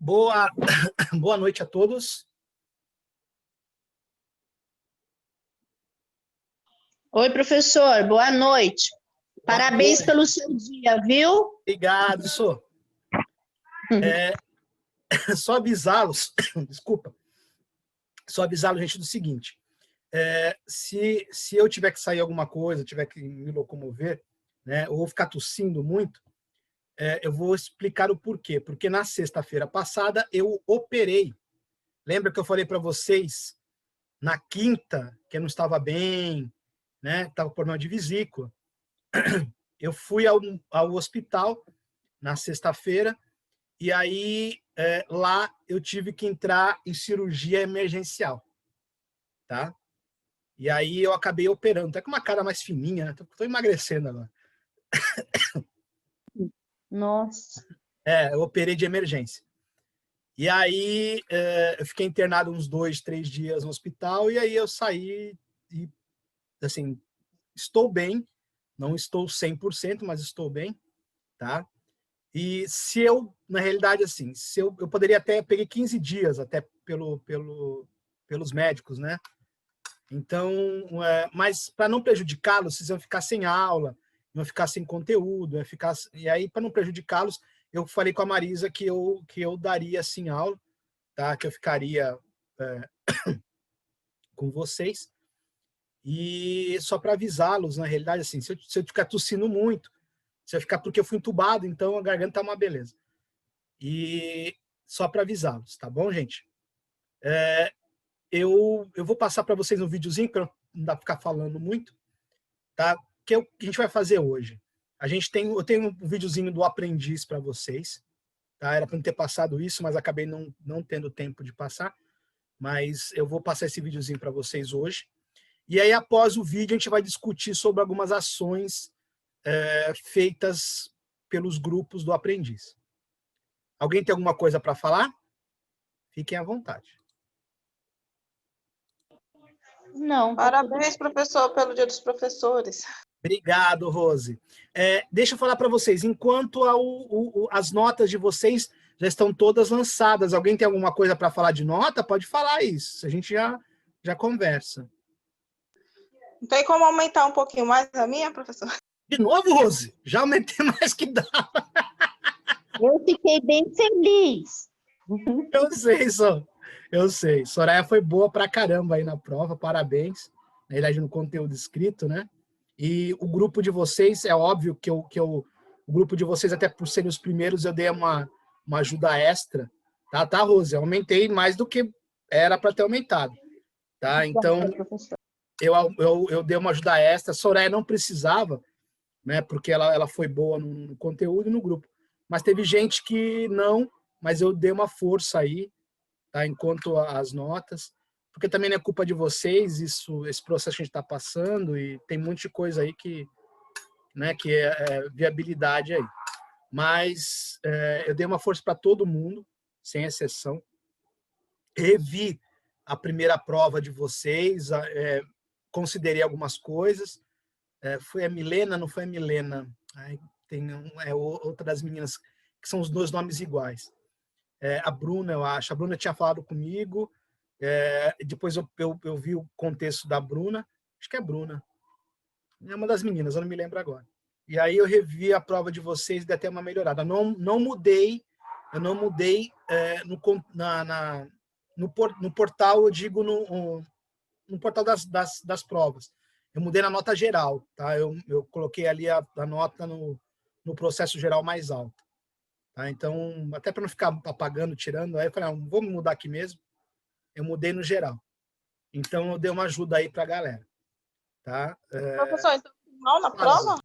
Boa, boa noite a todos. Oi, professor, boa noite. Parabéns Boa noite. pelo seu dia, viu? Obrigado, sou. Só avisá-los, desculpa, só avisá-los, gente, do seguinte, se eu tiver que sair alguma coisa, tiver que me locomover, né, ou ficar tossindo muito, eu vou explicar o porquê. Porque na sexta-feira passada eu operei. Lembra que eu falei para vocês, na quinta, que eu não estava bem, né, estava com problema de vesícula. Eu fui ao hospital na sexta-feira, e aí lá eu tive que entrar em cirurgia emergencial, tá? E aí eu acabei operando, até com uma cara mais fininha, né? Tô emagrecendo agora. Nossa. Eu operei de emergência. E aí eu fiquei internado uns 2, 3 dias no hospital, e aí eu saí e, assim, estou bem, não estou 100%, mas estou bem, tá? E se eu, na realidade, assim, se eu poderia até, peguei 15 dias até pelos médicos, né? Então, mas para não prejudicá-los, vocês iam ficar sem aula, iam ficar sem conteúdo, e aí, para não prejudicá-los, eu falei com a Marisa que eu daria, assim, aula, tá? Que eu ficaria com vocês, e só para avisá-los, na realidade, assim, se eu ficar tossindo muito, se eu ficar porque eu fui entubado, então a garganta tá uma beleza. E só para avisá-los, tá bom, gente? Eu vou passar para vocês um videozinho, para não dá para ficar falando muito, tá? Que é o que a gente vai fazer hoje. Eu tenho um videozinho do aprendiz para vocês, tá? Era para não ter passado isso, mas acabei não tendo tempo de passar. Mas eu vou passar esse videozinho para vocês hoje. E aí, após o vídeo, a gente vai discutir sobre algumas ações feitas pelos grupos do aprendiz. Alguém tem alguma coisa para falar? Fiquem à vontade. Não. Parabéns, professor, pelo Dia dos Professores. Obrigado, Rose. Deixa eu falar para vocês, enquanto as notas de vocês já estão todas lançadas, alguém tem alguma coisa para falar de nota? Pode falar isso, a gente já conversa. Não tem como aumentar um pouquinho mais a minha, professor? De novo, Rose? Já aumentei mais que dá. Eu fiquei bem feliz. Eu sei, eu sei. Soraya foi boa pra caramba aí na prova, parabéns. Na verdade, no conteúdo escrito, né? E o grupo de vocês, é óbvio que o grupo de vocês, até por serem os primeiros, eu dei uma ajuda extra. Tá, Rose? Eu aumentei mais do que era para ter aumentado. Tá? Então, eu dei uma ajuda extra. A Soraya não precisava, né? Porque ela foi boa no conteúdo e no grupo. Mas teve gente que não, mas eu dei uma força aí, tá? Enquanto as notas, porque também não é culpa de vocês, esse processo que a gente está passando, e tem um monte de coisa aí que, né, que é viabilidade aí. Mas eu dei uma força para todo mundo, sem exceção. Revi a primeira prova de vocês, considerei algumas coisas. Foi a Milena, não foi a Milena? Tem outra das meninas, que são os dois nomes iguais. A Bruna, eu acho. A Bruna tinha falado comigo, depois eu vi o contexto da Bruna, acho que é a Bruna. É uma das meninas, eu não me lembro agora. E aí eu revi a prova de vocês e dei até uma melhorada. Não mudei, eu não mudei no portal, eu digo no portal das provas. Eu mudei na nota geral, tá? Eu coloquei ali a nota no processo geral mais alta. Tá? Então, até para não ficar apagando, tirando, aí eu falei, vou mudar aqui mesmo. Eu mudei no geral. Então, eu dei uma ajuda aí para a galera. Tá? Professor, então eu fui mal na prova?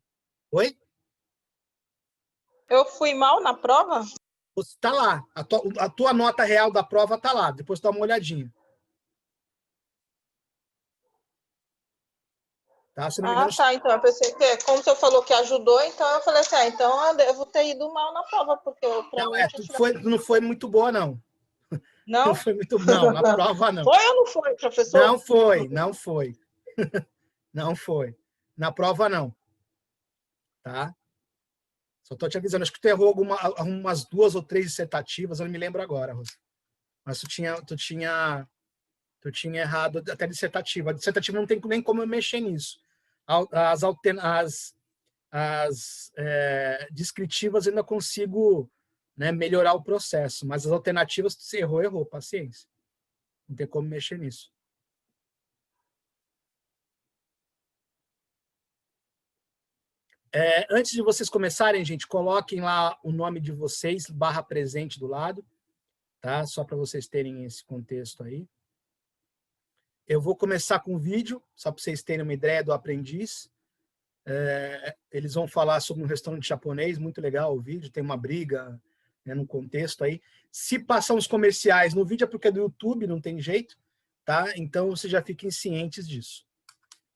Oi? Eu fui mal na prova? Está lá. A tua nota real da prova está lá. Depois dá uma olhadinha. Tá? Se não me engano, Tá. Então eu pensei que, como o senhor falou que ajudou, então eu falei assim, então eu devo ter ido mal na prova, porque para mim... não foi muito boa, não. Não? Não foi muito... Não, na prova, não. Foi ou não foi, professor? Não foi, não foi. Não foi. Na prova, não. Tá? Só estou te avisando. Acho que tu errou umas 2 ou 3 dissertativas, eu não me lembro agora, Rosa. Mas tu tinha errado até a dissertativa. A dissertativa não tem nem como eu mexer nisso. As descritivas eu ainda consigo, né, melhorar o processo, mas as alternativas, se errou, paciência. Não tem como mexer nisso. Antes de vocês começarem, gente, coloquem lá o nome de vocês, /presente do lado, tá? Só para vocês terem esse contexto aí. Eu vou começar com o vídeo, só para vocês terem uma ideia do aprendiz. Eles vão falar sobre um restaurante japonês, muito legal o vídeo, tem uma briga, né, no contexto aí. Se passar uns comerciais no vídeo é porque é do YouTube, não tem jeito, tá? Então vocês já fiquem cientes disso.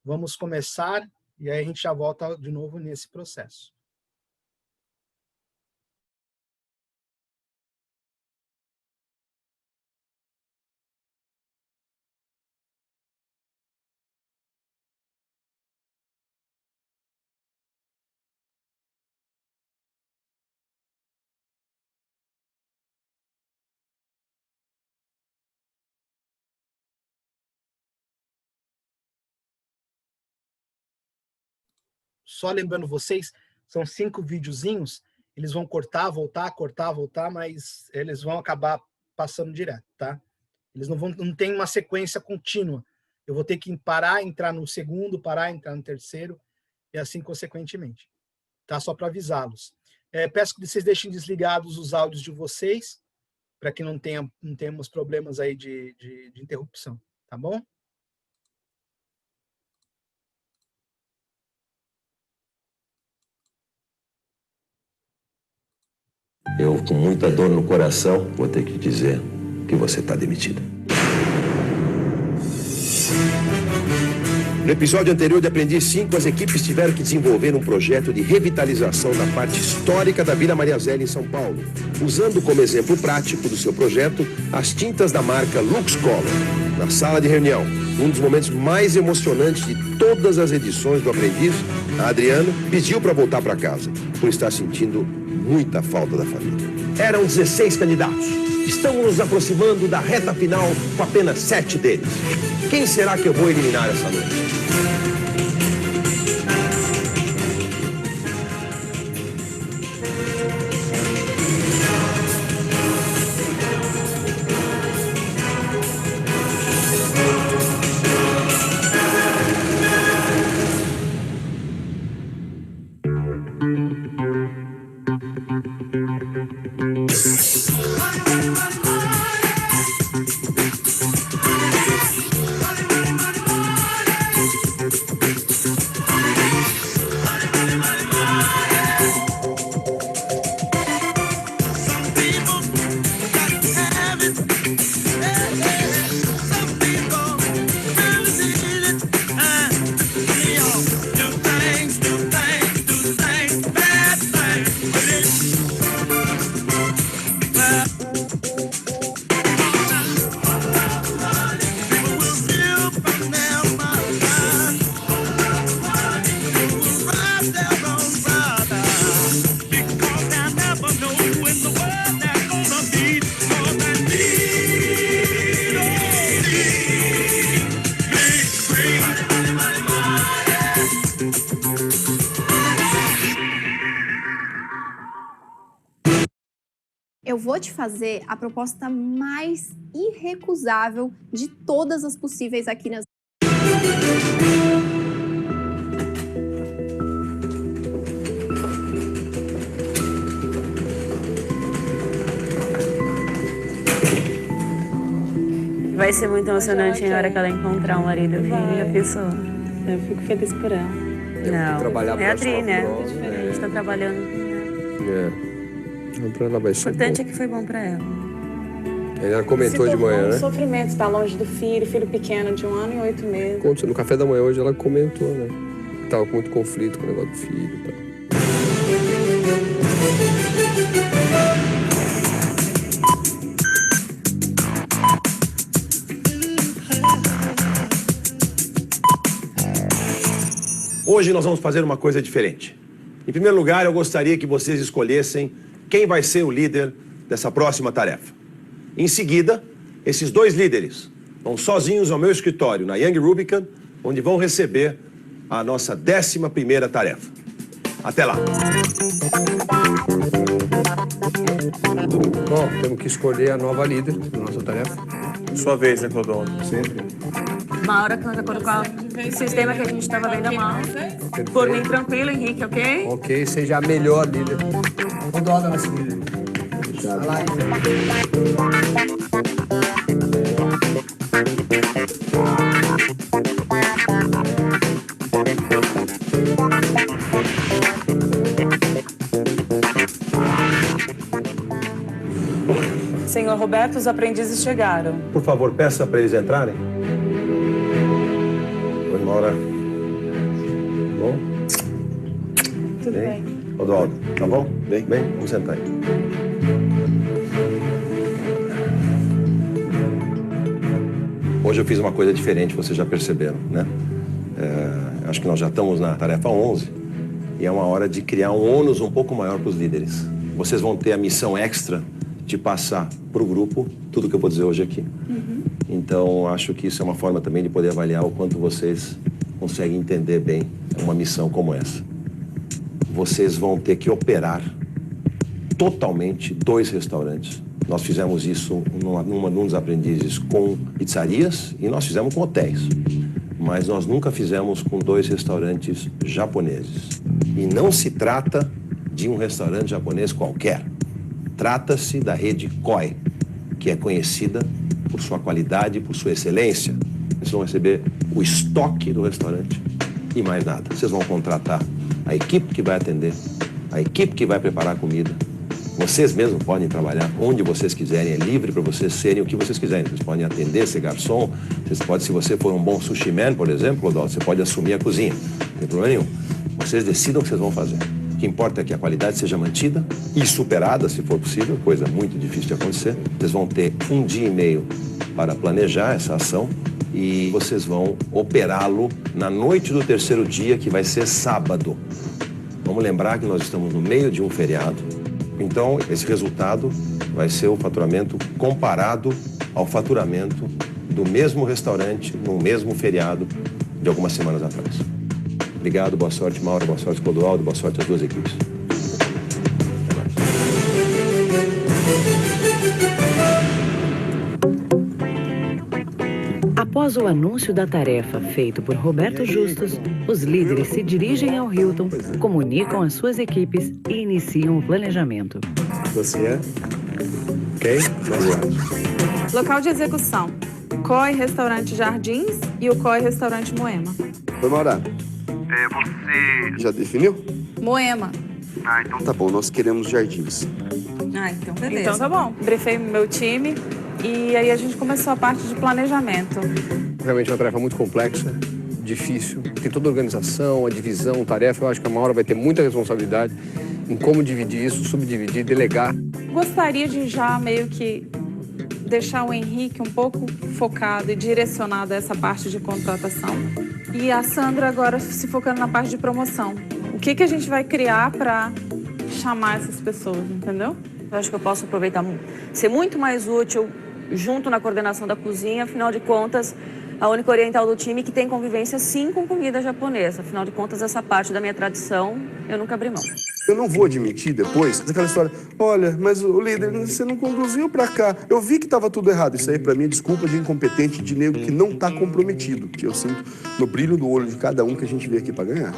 Vamos começar e aí a gente já volta de novo nesse processo. Só lembrando vocês, são 5 videozinhos, eles vão cortar, voltar, mas eles vão acabar passando direto, tá? Eles não tem uma sequência contínua. Eu vou ter que parar, entrar no segundo, parar, entrar no terceiro, e assim consequentemente. Tá? Só para avisá-los. Peço que vocês deixem desligados os áudios de vocês, para que não tenhamos problemas aí de interrupção, tá bom? Eu, com muita dor no coração, vou ter que dizer que você está demitida. No episódio anterior de Aprendiz 5, as equipes tiveram que desenvolver um projeto de revitalização da parte histórica da Vila Maria Zélia, em São Paulo, usando como exemplo prático do seu projeto as tintas da marca Lux Color. Na sala de reunião, um dos momentos mais emocionantes de todas as edições do Aprendiz, a Adriana pediu para voltar para casa, por estar sentindo muita falta da família. Eram 16 candidatos. Estamos nos aproximando da reta final com apenas 7 deles. Quem será que eu vou eliminar essa noite? Eu vou te fazer a proposta mais irrecusável de todas as possíveis aqui nas... Vai ser muito emocionante na hora que ela encontrar um marido. Já pensou? Eu fico feliz por ela. Não, é a Adri, né? A gente tá trabalhando. Pra ela vai O ser importante bom. é que foi bom pra ela. Ela comentou de manhã, né? Sofrimento, estar longe do filho pequeno de 1 ano e 8 meses. No café da manhã hoje ela comentou, né? Que tava com muito conflito com o negócio do filho e tal. Hoje nós vamos fazer uma coisa diferente. Em primeiro lugar, eu gostaria que vocês escolhessem quem vai ser o líder dessa próxima tarefa. Em seguida, esses 2 líderes vão sozinhos ao meu escritório, na Young Rubicon, onde vão receber a nossa 11ª tarefa. Até lá. Bom, temos que escolher a nova líder da nossa tarefa. Sua vez, né, Clodoaldo? Sempre. Maura, de acordo com o sistema que a gente estava vendo a mão. Por mim, tranquilo, Henrique, ok? Ok, seja a melhor líder. Clodoaldo é nossa líder. Vai lá, Senhor Roberto, os aprendizes chegaram. Por favor, peça para eles entrarem. Oi, Maura. Bom? Tudo bem. Clodoaldo, tá bom? Bem, vamos sentar aí. Hoje eu fiz uma coisa diferente, vocês já perceberam, né? Acho que nós já estamos na tarefa 11 e é uma hora de criar um ônus um pouco maior para os líderes. Vocês vão ter a missão extra de passar para o grupo tudo que eu vou dizer hoje aqui. Então, acho que isso é uma forma também de poder avaliar o quanto vocês conseguem entender bem uma missão como essa. Vocês vão ter que operar totalmente 2 restaurantes. Nós fizemos isso num dos aprendizes com pizzarias e nós fizemos com hotéis. Mas nós nunca fizemos com 2 restaurantes japoneses. E não se trata de um restaurante japonês qualquer. Trata-se da rede Koi, que é conhecida por sua qualidade e por sua excelência. Vocês vão receber o estoque do restaurante e mais nada. Vocês vão contratar a equipe que vai atender, a equipe que vai preparar a comida. Vocês mesmos podem trabalhar onde vocês quiserem, é livre para vocês serem o que vocês quiserem. Vocês podem atender, ser garçom, vocês podem, se você for um bom sushi man, por exemplo, você pode assumir a cozinha, não tem problema nenhum. Vocês decidam o que vocês vão fazer. O que importa é que a qualidade seja mantida e superada, se for possível, coisa muito difícil de acontecer. Vocês vão ter 1 dia e meio para planejar essa ação e vocês vão operá-lo na noite do 3º dia, que vai ser sábado. Vamos lembrar que nós estamos no meio de um feriado. Então, esse resultado vai ser o faturamento comparado ao faturamento do mesmo restaurante no mesmo feriado de algumas semanas atrás. Obrigado, boa sorte, Maura, boa sorte, Clodoaldo, boa sorte às 2 equipes. Após o anúncio da tarefa feito por Roberto Justus, os líderes se dirigem ao Hilton, comunicam as suas equipes e iniciam o planejamento. Você é? Ok? Local de execução: Koi Restaurante Jardins e o Koi Restaurante Moema. Oi, Maura. Você já definiu? Moema. Ah, então tá bom. Nós queremos Jardins. Ah, então beleza. Então tá bom. Brefei meu time e aí a gente começou a parte de planejamento. Realmente é uma tarefa muito complexa, difícil. Tem toda a organização, a divisão, tarefa. Eu acho que a Maura vai ter muita responsabilidade em como dividir isso, subdividir, delegar. Gostaria de já meio que deixar o Henrique um pouco focado e direcionado a essa parte de contratação. E a Sandra agora se focando na parte de promoção. O que a gente vai criar para chamar essas pessoas, entendeu? Eu acho que eu posso aproveitar, ser muito mais útil junto na coordenação da cozinha. Afinal de contas, a única oriental do time que tem convivência sim com comida japonesa. Afinal de contas, essa parte da minha tradição eu nunca abri mão. Eu não vou admitir depois aquela história, olha, mas o líder, você não conduziu pra cá. Eu vi que tava tudo errado. Isso aí pra mim é desculpa de incompetente, de nego que não tá comprometido. Que eu sinto no brilho do olho de cada um que a gente veio aqui pra ganhar.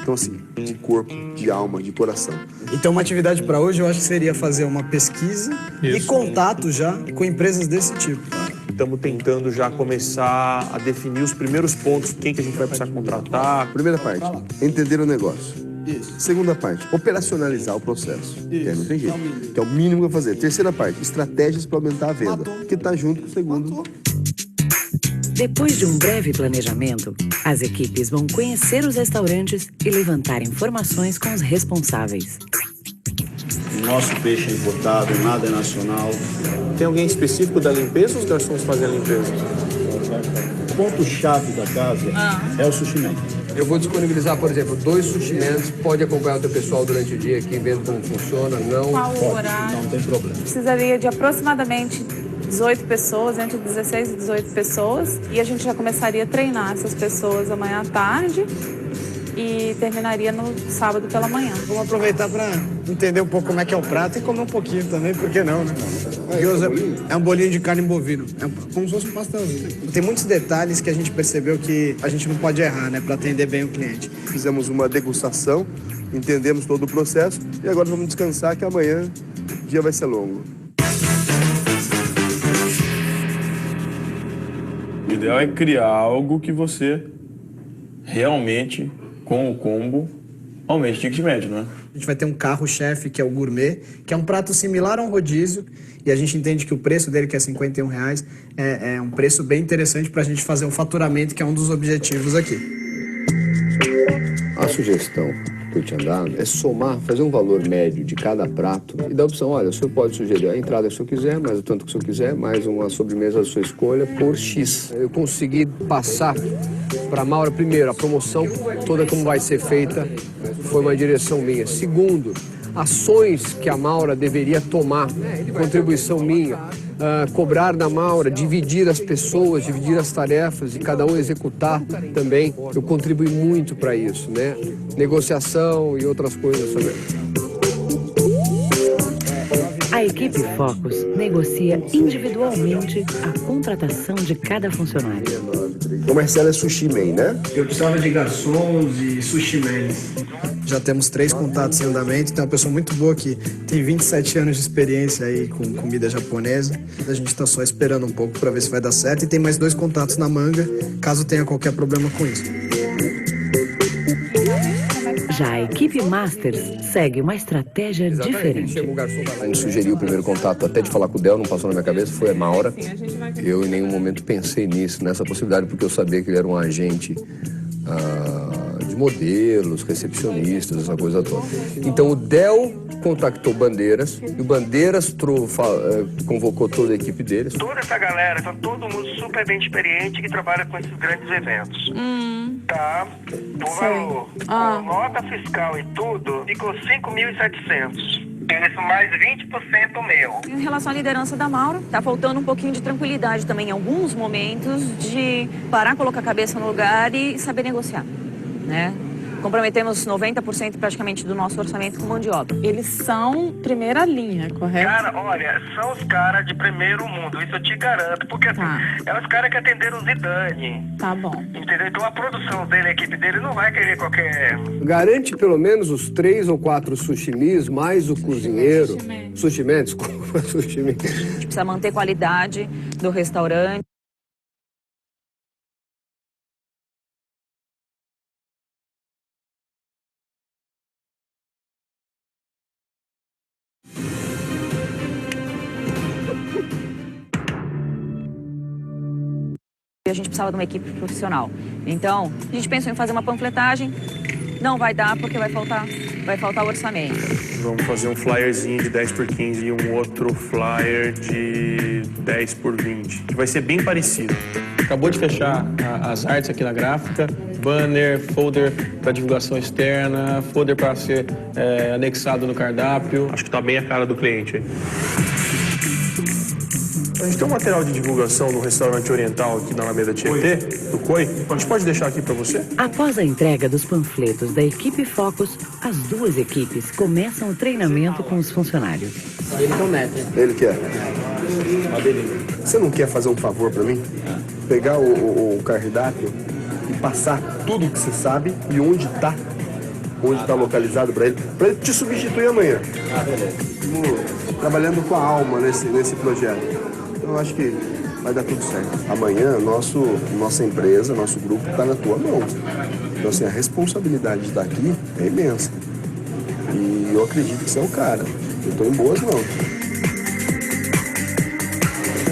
Então assim, de corpo, de alma, de coração. Então uma atividade para hoje eu acho que seria fazer uma pesquisa e contato já com empresas desse tipo. Estamos tentando já começar a definir os primeiros pontos, quem que a gente vai precisar contratar. Primeira parte, entender o negócio. Isso. Segunda parte, operacionalizar o processo. Não tem jeito. Que é o mínimo que eu vou fazer. Terceira parte, estratégias para aumentar a venda. Que tá junto com o segundo. Depois de um breve planejamento, as equipes vão conhecer os restaurantes e levantar informações com os responsáveis. Nosso peixe é importado, nada é nacional. Tem alguém específico da limpeza ou os garçons fazem a limpeza? O ponto-chave da casa é o sushi man. Eu vou disponibilizar, por exemplo, 2 sushi mans. Pode acompanhar o teu pessoal durante o dia aqui, vendo como funciona. Não Qual o pode, horário? não tem problema. Precisaria de aproximadamente 18 pessoas, entre 16 e 18 pessoas. E a gente já começaria a treinar essas pessoas amanhã à tarde e terminaria no sábado pela manhã. Vamos aproveitar para entender um pouco como é que é o prato e comer um pouquinho também, por que não, né? Gyoza é um bolinho de carne bovino, é como se fosse um pastelzinho. Tem muitos detalhes que a gente percebeu que a gente não pode errar, né, para atender bem o cliente. Fizemos uma degustação, entendemos todo o processo e agora vamos descansar que amanhã o dia vai ser longo. O ideal é criar algo que você realmente, com o combo, aumente o ticket médio, né? A gente vai ter um carro-chefe, que é o gourmet, que é um prato similar a um rodízio, e a gente entende que o preço dele, que é R$51, é um preço bem interessante para a gente fazer um faturamento, que é um dos objetivos aqui. A sugestão que eu tinha dado é somar, fazer um valor médio de cada prato e dar a opção, olha, o senhor pode sugerir a entrada se o senhor quiser, mais o tanto que o senhor quiser, mais uma sobremesa da sua escolha por X. Eu consegui passar para a Maura, primeiro, a promoção toda como vai ser feita foi uma direção minha. Segundo, ações que a Maura deveria tomar, contribuição minha, cobrar da Maura, dividir as pessoas, dividir as tarefas e cada um executar também. Eu contribuí muito para isso, né? Negociação e outras coisas também. A equipe Focus negocia individualmente a contratação de cada funcionário. O Marcelo é sushi man, né? Eu precisava de garçons e sushi mans. Já temos 3 contatos em andamento, tem uma pessoa muito boa que tem 27 anos de experiência aí com comida japonesa. A gente está só esperando um pouco para ver se vai dar certo e tem mais 2 contatos na manga, caso tenha qualquer problema com isso. Já a equipe Masters segue uma estratégia diferente. A gente sugeriu o primeiro contato, até de falar com o Del, não passou na minha cabeça, foi a Maura. Eu em nenhum momento pensei nessa possibilidade, porque eu sabia que ele era um agente de modelos, recepcionistas, essa coisa toda. Então o Del contactou Bandeiras, e o Bandeiras convocou toda a equipe deles. Toda essa galera, tá todo mundo super bem experiente que trabalha com esses grandes eventos. Tá? Por valor. Com nota fiscal e tudo, ficou 5.700. Isso mais 20% meu. Em relação à liderança da Maura, tá faltando um pouquinho de tranquilidade também em alguns momentos de parar, colocar a cabeça no lugar e saber negociar, né? Comprometemos 90% praticamente do nosso orçamento com mão de obra. Eles são primeira linha, correto? Cara, olha, são os caras de primeiro mundo, isso eu te garanto, porque assim, é os caras que atenderam o Zidane. Tá bom. Entendeu? Então a produção dele, a equipe dele não vai querer qualquer... Garante pelo menos os 3 ou 4 sushimis, mais o cozinheiro. Sushi-man, desculpa, sushi-man. A gente precisa manter qualidade do restaurante. A gente precisava de uma equipe profissional. Então, a gente pensou em fazer uma panfletagem. Não vai dar porque vai faltar orçamento. Vamos fazer um flyerzinho de 10 por 15 e um outro flyer de 10 por 20, que vai ser bem parecido. Acabou de fechar as artes aqui na gráfica, banner, folder para divulgação externa, folder para ser anexado no cardápio. Acho que tá bem a cara do cliente aí. A gente tem um material de divulgação no restaurante oriental aqui na Alameda Tietê, do COI. A gente pode deixar aqui para você? Após a entrega dos panfletos da equipe Focus, as 2 equipes começam o treinamento com os funcionários. Ele promete. Ele quer. Você não quer fazer um favor para mim? Pegar o cardápio e passar tudo que você sabe e onde tá localizado para ele te substituir amanhã. Estamos trabalhando com a alma nesse projeto. Eu acho que vai dar tudo certo. Amanhã, nossa empresa, nosso grupo está na tua mão. Então, assim, a responsabilidade de estar aqui é imensa. E eu acredito que você é o cara. Eu estou em boas mãos.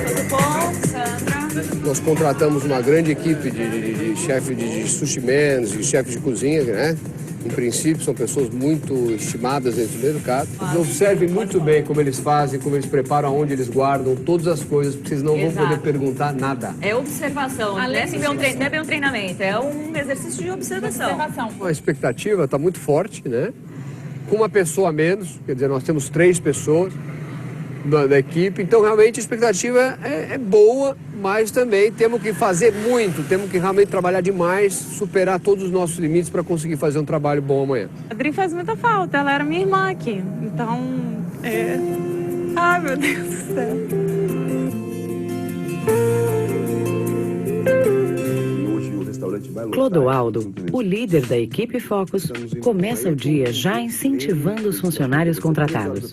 Tudo bom, Sandra? Nós contratamos uma grande equipe de chefe de sushi mans, de chefe de cozinha, né? Em princípio, são pessoas muito estimadas dentro do mercado. Observem muito bem como eles fazem, como eles preparam, onde eles guardam, todas as coisas, porque vocês não vão poder perguntar nada. É observação, não é bem um treinamento, é um exercício de observação. A expectativa está muito forte, né? Com uma pessoa a menos, quer dizer, nós temos 3 pessoas da equipe, então realmente a expectativa é boa, mas também temos que fazer muito, temos que realmente trabalhar demais, superar todos os nossos limites para conseguir fazer um trabalho bom amanhã. A Adri faz muita falta, ela era minha irmã aqui, então Ai, meu Deus do céu. Clodoaldo, o líder da equipe Focus, começa o dia já incentivando os funcionários contratados.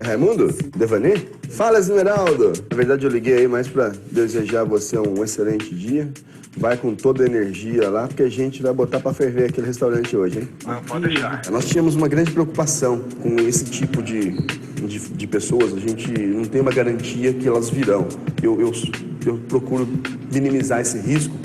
Raimundo? Devani? Fala, Esmeraldo! Na verdade, eu liguei aí mais para desejar a você um excelente dia. Vai com toda a energia lá, porque a gente vai botar para ferver aquele restaurante hoje, hein? Pode deixar. Nós tínhamos uma grande preocupação com esse tipo de pessoas. A gente não tem uma garantia que elas virão. Eu procuro minimizar esse risco,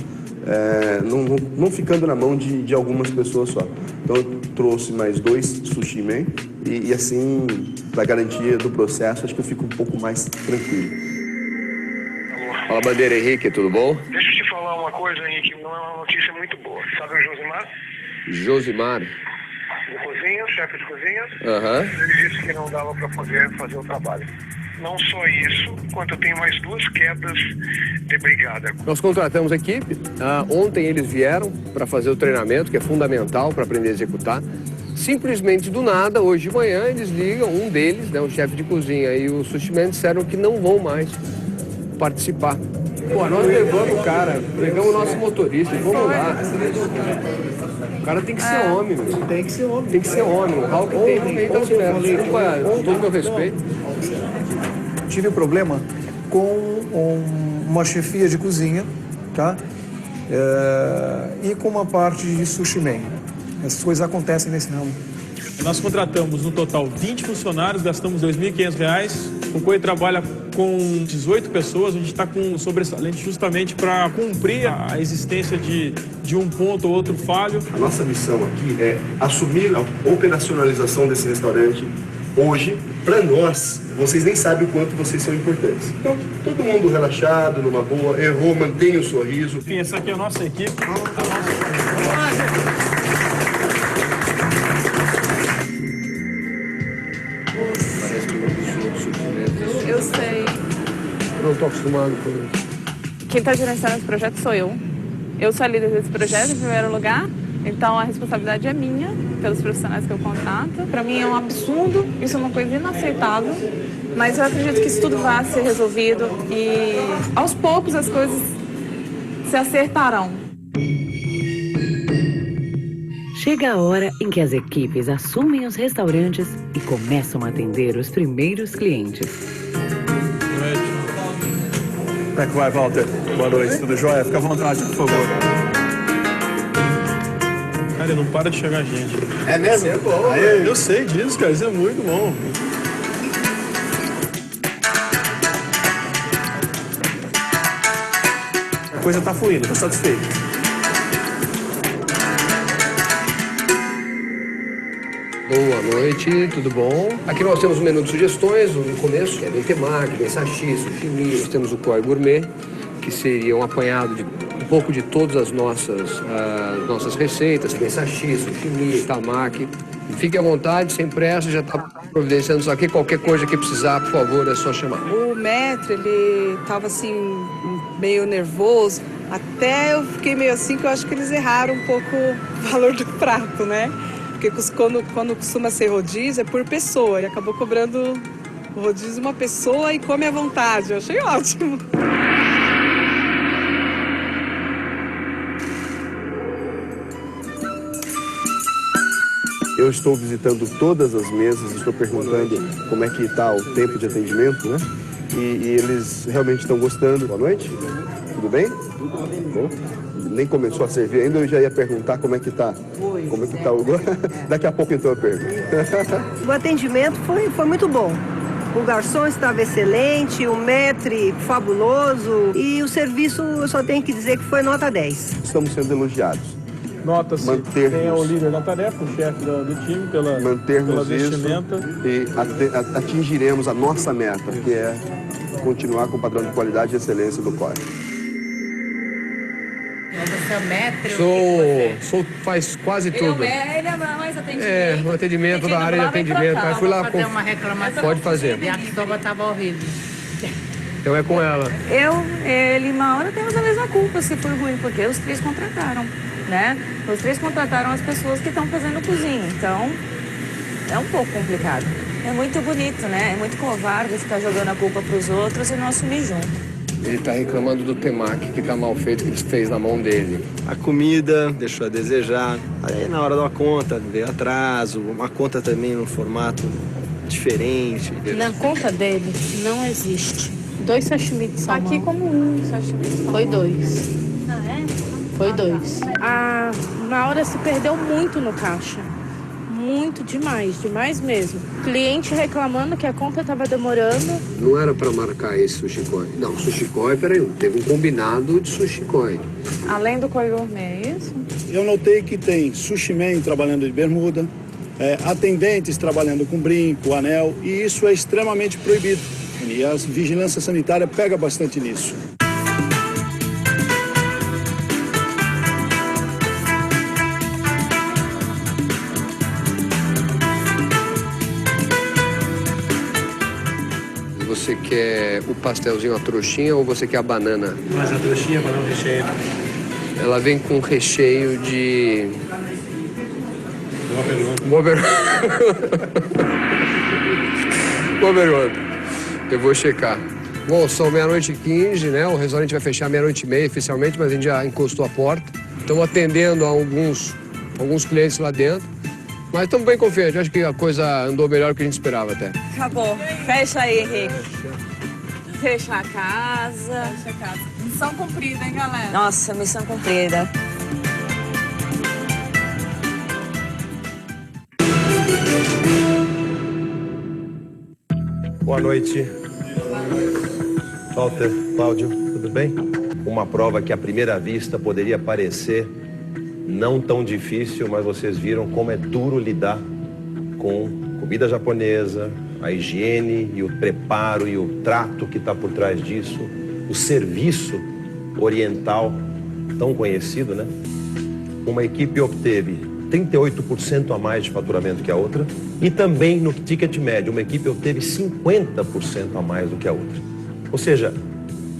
não ficando na mão de algumas pessoas só. Então eu trouxe mais 2 sushi man e assim, para garantia do processo, acho que eu fico um pouco mais tranquilo. Fala, Bandeira, Henrique, tudo bom? Deixa eu te falar uma coisa, Henrique, não é uma notícia muito boa. Sabe o Josimar? Josimar. De cozinha, chefe de cozinha. Aham. Ele disse que não dava para poder fazer o trabalho. Não só isso, quanto eu tenho mais 2 quedas de brigada. Nós contratamos a equipe. Ontem eles vieram para fazer o treinamento, que é fundamental para aprender a executar. Simplesmente do nada, hoje de manhã, eles ligam, um deles, né, o chefe de cozinha e o sushi man, disseram que não vão mais participar. Pô, nós levamos o cara, pegamos o nosso motorista, vamos lá. O cara tem que ser homem, meu. Tem que ser homem. Tem que ser homem. O Hulk tem no meio das pernas. Desculpa, com todo o meu respeito. Tive um problema com uma chefia de cozinha, tá? E com uma parte de sushi man. Essas coisas acontecem nesse ramo. Nós contratamos no total 20 funcionários, gastamos R$ 2.500. O COI trabalha com 18 pessoas, a gente está com sobressalente justamente para cumprir a existência de um ponto ou outro falho. A nossa missão aqui é assumir a operacionalização desse restaurante hoje. Para nós, vocês nem sabem o quanto vocês são importantes. Então, todo mundo relaxado, numa boa, errou, mantenha o sorriso. Enfim, essa aqui é a nossa equipe. Eu sei. Eu não estou acostumado com isso. Quem está gerenciando esse projeto sou eu. Eu sou a líder desse projeto, em primeiro lugar. Então, a responsabilidade é minha, pelos profissionais que eu contrato. Para mim é um absurdo, isso é uma coisa inaceitável. Mas eu acredito que isso tudo vai ser resolvido e, aos poucos, as coisas se acertarão. Chega a hora em que as equipes assumem os restaurantes e começam a atender os primeiros clientes. Como é que vai, Walter? Boa noite, tudo jóia? Fica à vontade, por favor. Cara, não para de chegar gente. É mesmo? É bom. Aí, eu sei disso, cara, isso é muito bom. A coisa tá fluindo, tá satisfeito. Boa noite, tudo bom? Aqui nós temos um menu de sugestões, no começo, que é bem temaki, bem sashi, sushi, nós temos o koi gourmet, que seria um apanhado de um pouco de todas as nossas receitas, tem sashi, sushi, tamaki. Fique à vontade, sem pressa, já está providenciando isso aqui, qualquer coisa que precisar, por favor, é só chamar. O maître, ele estava assim, meio nervoso, até eu fiquei meio assim, que eu acho que eles erraram um pouco o valor do prato, né? Porque quando costuma ser rodízio, é por pessoa. Ele acabou cobrando o rodízio uma pessoa e come à vontade. Eu achei ótimo. Eu estou visitando todas as mesas, estou perguntando como é que está o tempo de atendimento, né? E eles realmente estão gostando. Boa noite, tudo bem? Tudo bom. Nem começou a servir ainda, eu já ia perguntar como é que tá. Como é que tá o... Daqui a pouco então eu pergunto. O atendimento foi muito bom. O garçom estava excelente, o maître fabuloso e o serviço, eu só tenho que dizer que foi nota 10. Estamos sendo elogiados. Nota-se quem é o líder da tarefa, o chefe do time, pela vestimenta. E atingiremos a nossa meta, que é continuar com o padrão de qualidade e excelência do COI. Você é o metro? Sou faz quase tudo. Ele é mais atendimento. O atendimento da área de atendimento. Aí fui lá fazer uma reclamação. Pode fazer. E a Quistoba estava horrível. Então é com ela. Ele e Maura temos a mesma culpa se for ruim, porque os 3 contrataram, né? Os 3 contrataram as pessoas que estão fazendo cozinha, então é um pouco complicado. É muito bonito, né? É muito covarde ficar jogando a culpa para os outros e não assumir junto. Ele tá reclamando do temaki que tá mal feito, que ele fez na mão dele. A comida deixou a desejar. Aí na hora da conta veio atraso, uma conta também num formato diferente. Na conta dele não existe 2 sashimi de salmão. Aqui como um sashimi de salmão. Foi 2. Ah, é? Foi 2. A Maura se perdeu muito no caixa. Muito, demais mesmo. Cliente reclamando que a conta estava demorando. Não era para marcar esse sushi koi. Não, sushi koi, peraí, teve um combinado de sushi koi. Além do koi gourmet, é isso? Eu notei que tem sushi man trabalhando de bermuda, atendentes trabalhando com brinco, anel, e isso é extremamente proibido. E a vigilância sanitária pega bastante nisso. Você quer o pastelzinho, a trouxinha, ou você quer a banana? Mas a trouxinha, banana recheio. Ela vem com recheio de... Boa pergunta. Boa pergunta. Eu vou checar. Bom, são 00:15, né? O restaurante vai fechar 00:30 oficialmente, mas a gente já encostou a porta. Estamos atendendo a alguns clientes lá dentro. Mas estamos bem confiantes. Acho que a coisa andou melhor do que a gente esperava até. Acabou. Fecha aí, Henrique. Fecha a casa. Fecha a casa. Missão cumprida, hein, galera? Nossa, missão cumprida. Boa noite. Walter, Cláudio, tudo bem? Uma prova que à primeira vista poderia parecer não tão difícil, mas vocês viram como é duro lidar com comida japonesa, a higiene e o preparo e o trato que está por trás disso, o serviço oriental tão conhecido, né? Uma equipe obteve 38% a mais de faturamento que a outra e também no ticket médio, uma equipe obteve 50% a mais do que a outra. Ou seja,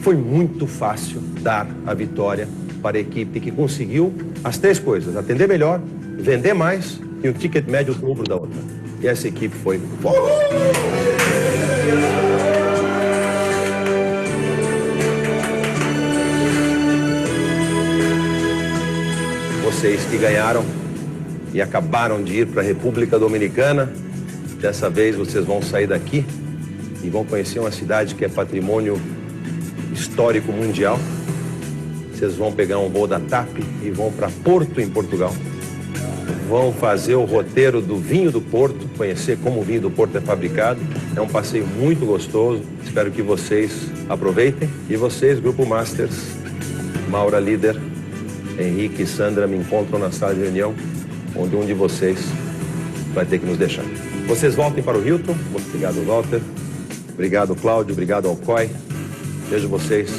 foi muito fácil dar a vitória para a equipe que conseguiu as 3 coisas: atender melhor, vender mais e um ticket médio dobro da outra. E essa equipe foi... Vocês que ganharam e acabaram de ir para a República Dominicana, dessa vez vocês vão sair daqui e vão conhecer uma cidade que é patrimônio histórico mundial. Vocês vão pegar um voo da TAP e vão para Porto, em Portugal. Vão fazer o roteiro do vinho do Porto, conhecer como o vinho do Porto é fabricado. É um passeio muito gostoso. Espero que vocês aproveitem. E vocês, Grupo Masters, Maura, líder, Henrique e Sandra, me encontram na sala de reunião, onde um de vocês vai ter que nos deixar. Vocês voltem para o Hilton. Obrigado, Walter. Obrigado, Cláudio. Obrigado ao COI. Vejo vocês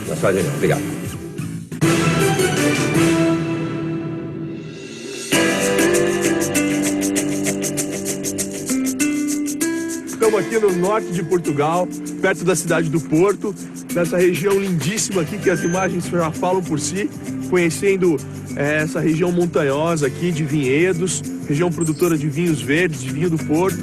na sala de reunião. Obrigado. Estamos aqui no norte de Portugal, perto da cidade do Porto, nessa região lindíssima aqui, que as imagens já falam por si, conhecendo essa região montanhosa aqui de vinhedos, região produtora de vinhos verdes, de vinho do Porto.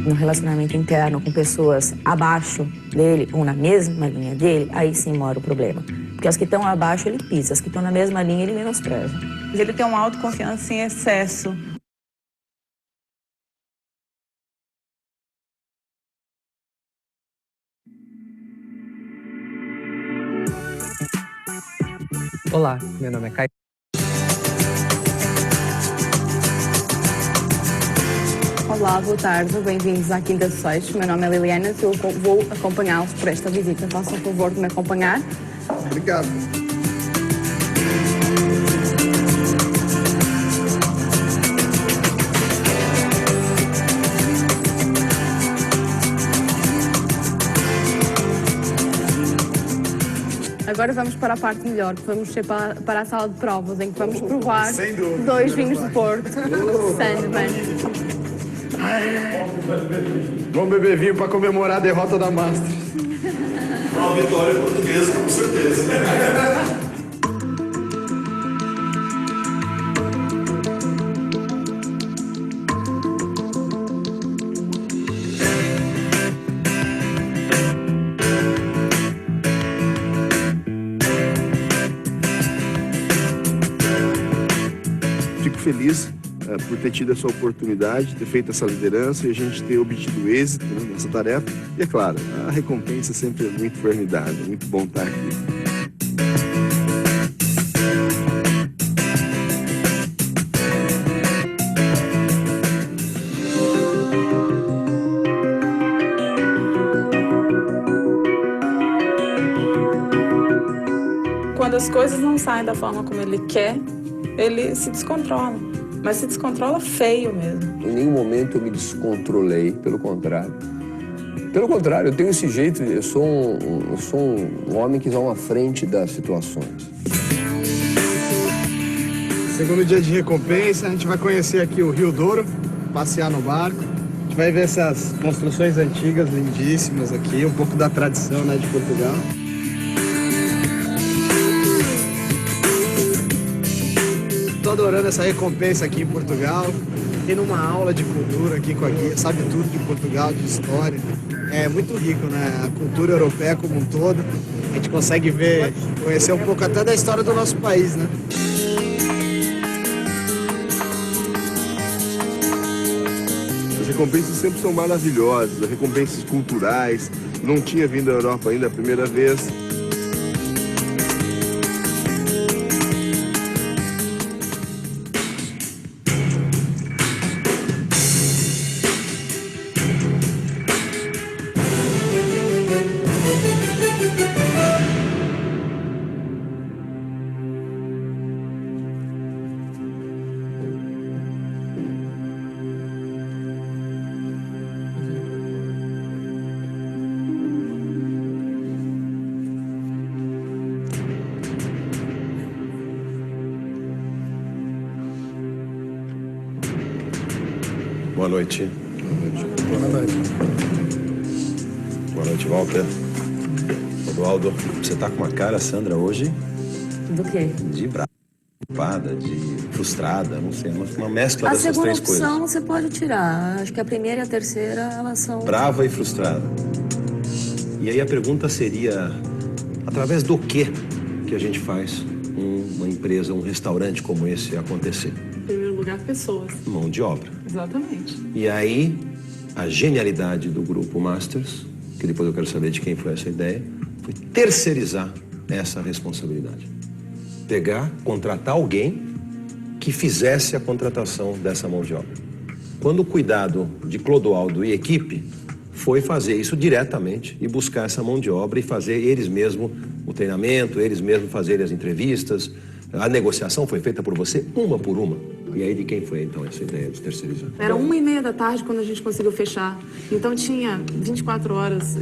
No relacionamento interno com pessoas abaixo dele ou na mesma linha dele, aí sim mora o problema. Porque as que estão abaixo ele pisa, as que estão na mesma linha ele menospreza. Ele tem uma autoconfiança em excesso. Olá, meu nome é Caio. Olá, boa tarde, bem-vindos à Quinta de Seixos. Meu nome é Liliana, eu vou acompanhá-los por esta visita. Façam o favor de me acompanhar. Obrigado. Agora vamos para a parte melhor, que vamos ser para a sala de provas, em que vamos provar 2 vinhos do Porto, Sandman. Vamos beber vinho para comemorar a derrota da Masters. Uma vitória portuguesa, com certeza. Fico feliz por ter tido essa oportunidade, ter feito essa liderança e a gente ter obtido êxito, né, nessa tarefa. E é claro, a recompensa sempre é muito formidável, muito bom estar aqui. Quando as coisas não saem da forma como ele quer, ele se descontrola. Mas se descontrola feio mesmo. Em nenhum momento eu me descontrolei, pelo contrário. Pelo contrário, eu tenho esse jeito, eu sou um homem que vai à frente das situações. Segundo dia de recompensa, a gente vai conhecer aqui o Rio Douro, passear no barco. A gente vai ver essas construções antigas, lindíssimas aqui, um pouco da tradição, né, de Portugal. Tô adorando essa recompensa aqui em Portugal. Tendo uma aula de cultura aqui com a guia, sabe tudo de Portugal, de história. É muito rico, né? A cultura europeia como um todo. A gente consegue ver, conhecer um pouco até da história do nosso país, né? As recompensas sempre são maravilhosas, as recompensas culturais. Não tinha vindo à Europa ainda a primeira vez. Boa noite. Boa noite. Boa noite, Walter. Eduardo, você tá com uma cara, Sandra, hoje Do quê? de preocupada, de frustrada, não sei, uma mescla dessas A segunda três coisas. opção você pode tirar. Acho que a primeira e a terceira, elas são... Brava e frustrada. E aí a pergunta seria, através do que a gente faz uma empresa, um restaurante como esse acontecer? Em primeiro lugar, pessoas. Mão de obra. Exatamente. E aí, a genialidade do grupo Masters, que depois eu quero saber de quem foi essa ideia, foi terceirizar essa responsabilidade. Pegar, contratar alguém que fizesse a contratação dessa mão de obra. Quando o cuidado de Clodoaldo e equipe foi fazer isso diretamente e buscar essa mão de obra e fazer eles mesmos o treinamento, eles mesmos fazerem as entrevistas. A negociação foi feita por você, uma por uma. E aí de quem foi então essa ideia de terceirizar? Era 1h30 da tarde quando a gente conseguiu fechar. Então tinha 24 horas